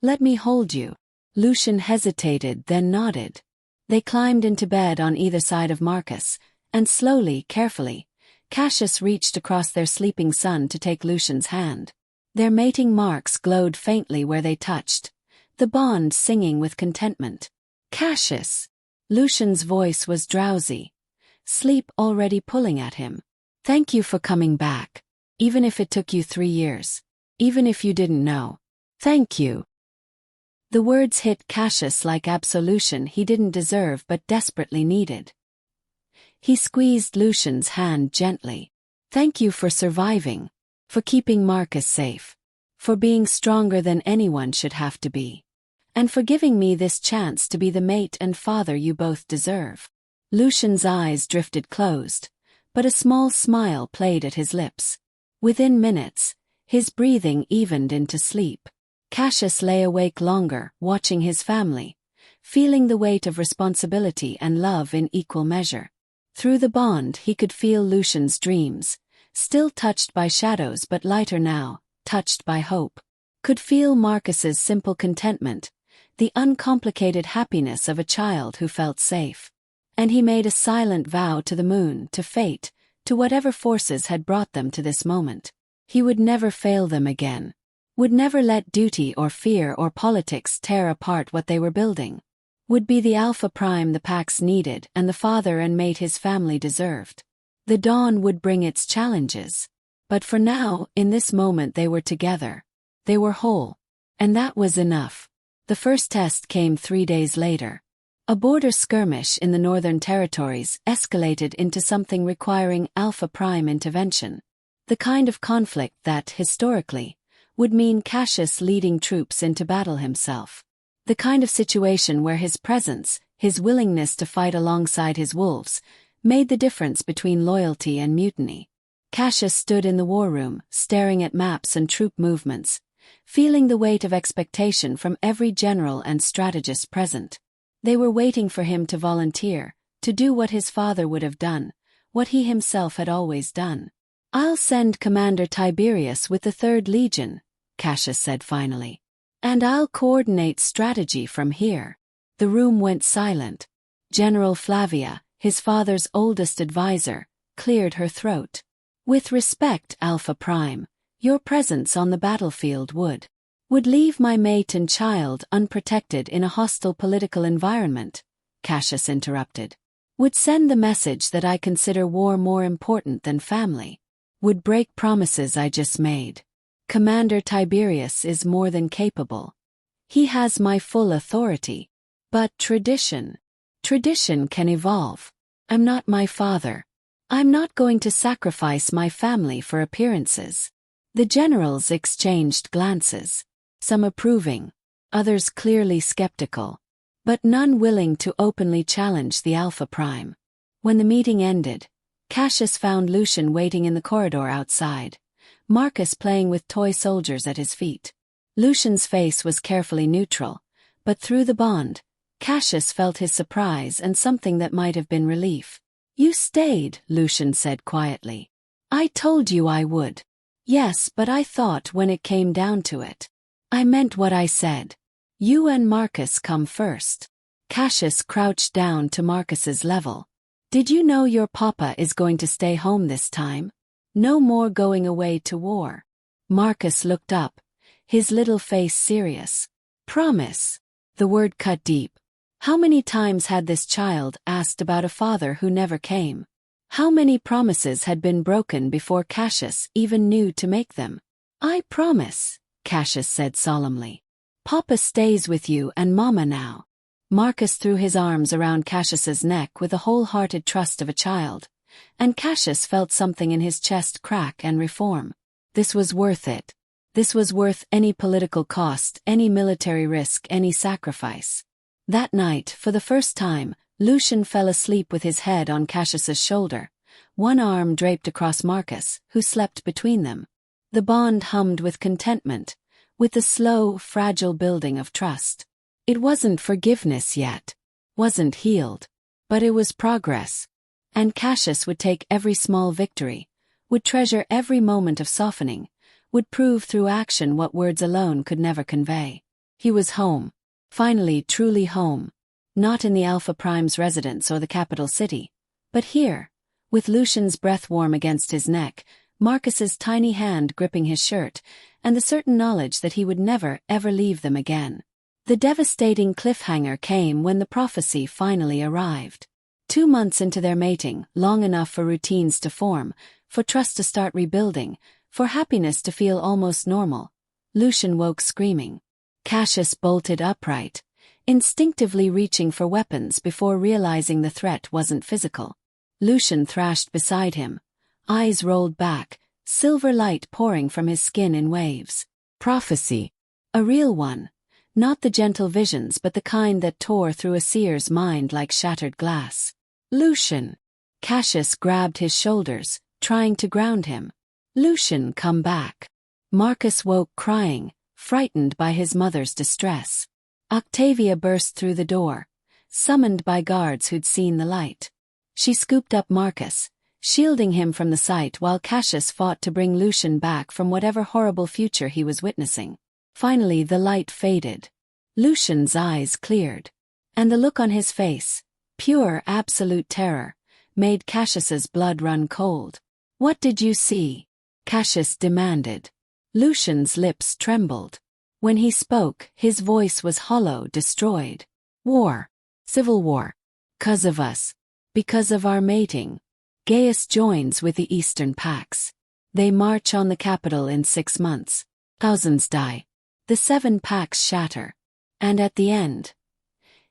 let me hold you." Lucian hesitated, then nodded. They climbed into bed on either side of Marcus, and slowly, carefully, Cassius reached across their sleeping son to take Lucian's hand. Their mating marks glowed faintly where they touched, the bond singing with contentment. "Cassius!" Lucian's voice was drowsy, sleep already pulling at him. "Thank you for coming back. Even if it took you 3 years. Even if you didn't know. Thank you." The words hit Cassius like absolution he didn't deserve but desperately needed. He squeezed Lucian's hand gently. "Thank you for surviving. For keeping Marcus safe. For being stronger than anyone should have to be. And for giving me this chance to be the mate and father you both deserve." Lucian's eyes drifted closed, but a small smile played at his lips. Within minutes, his breathing evened into sleep. Cassius lay awake longer, watching his family, feeling the weight of responsibility and love in equal measure. Through the bond he could feel Lucian's dreams, still touched by shadows but lighter now, touched by hope. Could feel Marcus's simple contentment, the uncomplicated happiness of a child who felt safe. And he made a silent vow to the moon, to fate, to whatever forces had brought them to this moment. He would never fail them again. Would never let duty or fear or politics tear apart what they were building. Would be the Alpha Prime the Pax needed and the father and mate his family deserved. The dawn would bring its challenges. But for now, in this moment they were together. They were whole. And that was enough. The first test came 3 days later. A border skirmish in the Northern Territories escalated into something requiring Alpha Prime intervention. The kind of conflict that, historically, would mean Cassius leading troops into battle himself. The kind of situation where his presence, his willingness to fight alongside his wolves, made the difference between loyalty and mutiny. Cassius stood in the war room, staring at maps and troop movements, feeling the weight of expectation from every general and strategist present. They were waiting for him to volunteer, to do what his father would have done, what he himself had always done. "I'll send Commander Tiberius with the 3rd Legion," Cassius said finally. "And I'll coordinate strategy from here." The room went silent. General Flavia, his father's oldest advisor, cleared her throat. "With respect, Alpha Prime, your presence on the battlefield would leave my mate and child unprotected in a hostile political environment," Cassius interrupted. "Would send the message that I consider war more important than family. Would break promises I just made. Commander Tiberius is more than capable. He has my full authority. But tradition can evolve. I'm not my father. I'm not going to sacrifice my family for appearances." The generals exchanged glances. Some approving, others clearly skeptical, but none willing to openly challenge the Alpha Prime. When the meeting ended, Cassius found Lucian waiting in the corridor outside, Marcus playing with toy soldiers at his feet. Lucian's face was carefully neutral, but through the bond, Cassius felt his surprise and something that might have been relief. "You stayed," Lucian said quietly. "I told you I would." "Yes, but I thought when it came down to it, I meant what I said. You and Marcus come first." Cassius crouched down to Marcus's level. "Did you know your papa is going to stay home this time? No more going away to war." Marcus looked up, his little face serious. "Promise." The word cut deep. How many times had this child asked about a father who never came? How many promises had been broken before Cassius even knew to make them? "I promise," Cassius said solemnly. "Papa stays with you and Mama now." Marcus threw his arms around Cassius's neck with the wholehearted trust of a child, and Cassius felt something in his chest crack and reform. This was worth it. This was worth any political cost, any military risk, any sacrifice. That night, for the first time, Lucian fell asleep with his head on Cassius's shoulder, one arm draped across Marcus, who slept between them. The bond hummed with contentment, with the slow, fragile building of trust. It wasn't forgiveness yet, wasn't healed, but it was progress. And Cassius would take every small victory, would treasure every moment of softening, would prove through action what words alone could never convey. He was home, finally truly home, not in the Alpha Prime's residence or the capital city, but here, with Lucian's breath warm against his neck, Marcus's tiny hand gripping his shirt, and the certain knowledge that he would never, ever leave them again. The devastating cliffhanger came when the prophecy finally arrived. 2 months into their mating, long enough for routines to form, for trust to start rebuilding, for happiness to feel almost normal, Lucian woke screaming. Cassius bolted upright, instinctively reaching for weapons before realizing the threat wasn't physical. Lucian thrashed beside him, eyes rolled back, silver light pouring from his skin in waves. Prophecy. A real one. Not the gentle visions but the kind that tore through a seer's mind like shattered glass. Lucian. Cassius grabbed his shoulders, trying to ground him. Lucian, come back. Marcus woke crying, frightened by his mother's distress. Octavia burst through the door, summoned by guards who'd seen the light. She scooped up Marcus, shielding him from the sight while Cassius fought to bring Lucian back from whatever horrible future he was witnessing. Finally the light faded. Lucian's eyes cleared. And the look on his face, pure absolute terror, made Cassius's blood run cold. What did you see? Cassius demanded. Lucian's lips trembled. When he spoke, his voice was hollow, destroyed. War. Civil war. 'Cause of us. Because of our mating. Gaius joins with the Eastern Pax. They march on the capital in 6 months. Thousands die. The 7 Pax shatter. And at the end.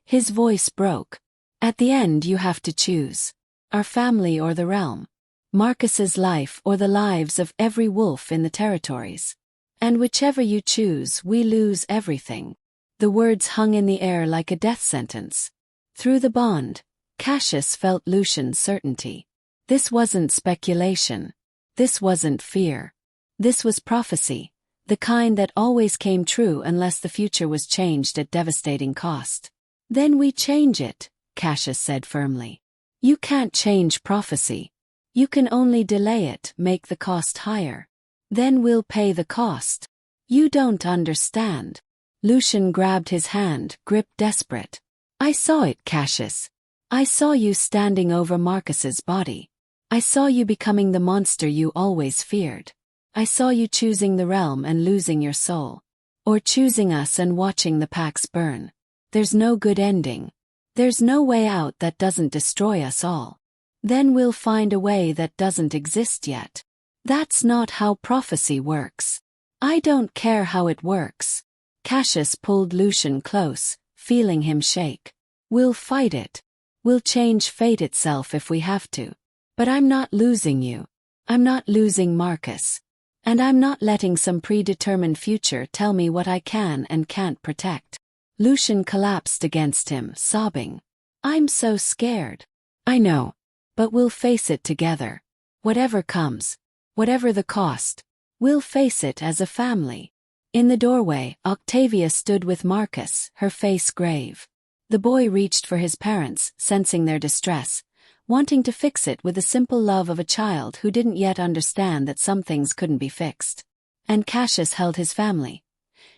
His voice broke. At the end you have to choose. Our family or the realm. Marcus's life or the lives of every wolf in the territories. And whichever you choose, we lose everything. The words hung in the air like a death sentence. Through the bond, Cassius felt Lucian's certainty. This wasn't speculation. This wasn't fear. This was prophecy, the kind that always came true unless the future was changed at devastating cost. Then we change it, Cassius said firmly. You can't change prophecy. You can only delay it, make the cost higher. Then we'll pay the cost. You don't understand. Lucian grabbed his hand, gripped desperate. I saw it, Cassius. I saw you standing over Marcus's body. I saw you becoming the monster you always feared. I saw you choosing the realm and losing your soul. Or choosing us and watching the Pax burn. There's no good ending. There's no way out that doesn't destroy us all. Then we'll find a way that doesn't exist yet. That's not how prophecy works. I don't care how it works. Cassius pulled Lucian close, feeling him shake. We'll fight it. We'll change fate itself if we have to. But I'm not losing you. I'm not losing Marcus. And I'm not letting some predetermined future tell me what I can and can't protect. Lucian collapsed against him, sobbing. I'm so scared. I know. But we'll face it together. Whatever comes. Whatever the cost, we'll face it as a family. In the doorway, Octavia stood with Marcus, her face grave. The boy reached for his parents, sensing their distress, wanting to fix it with the simple love of a child who didn't yet understand that some things couldn't be fixed. And Cassius held his family,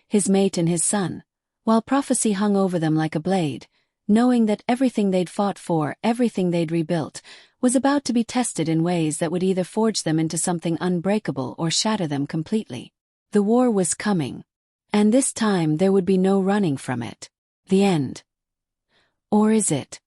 his mate and his son, while prophecy hung over them like a blade, knowing that everything they'd fought for, everything they'd rebuilt, was about to be tested in ways that would either forge them into something unbreakable or shatter them completely. The war was coming. And this time there would be no running from it. The end. Or is it?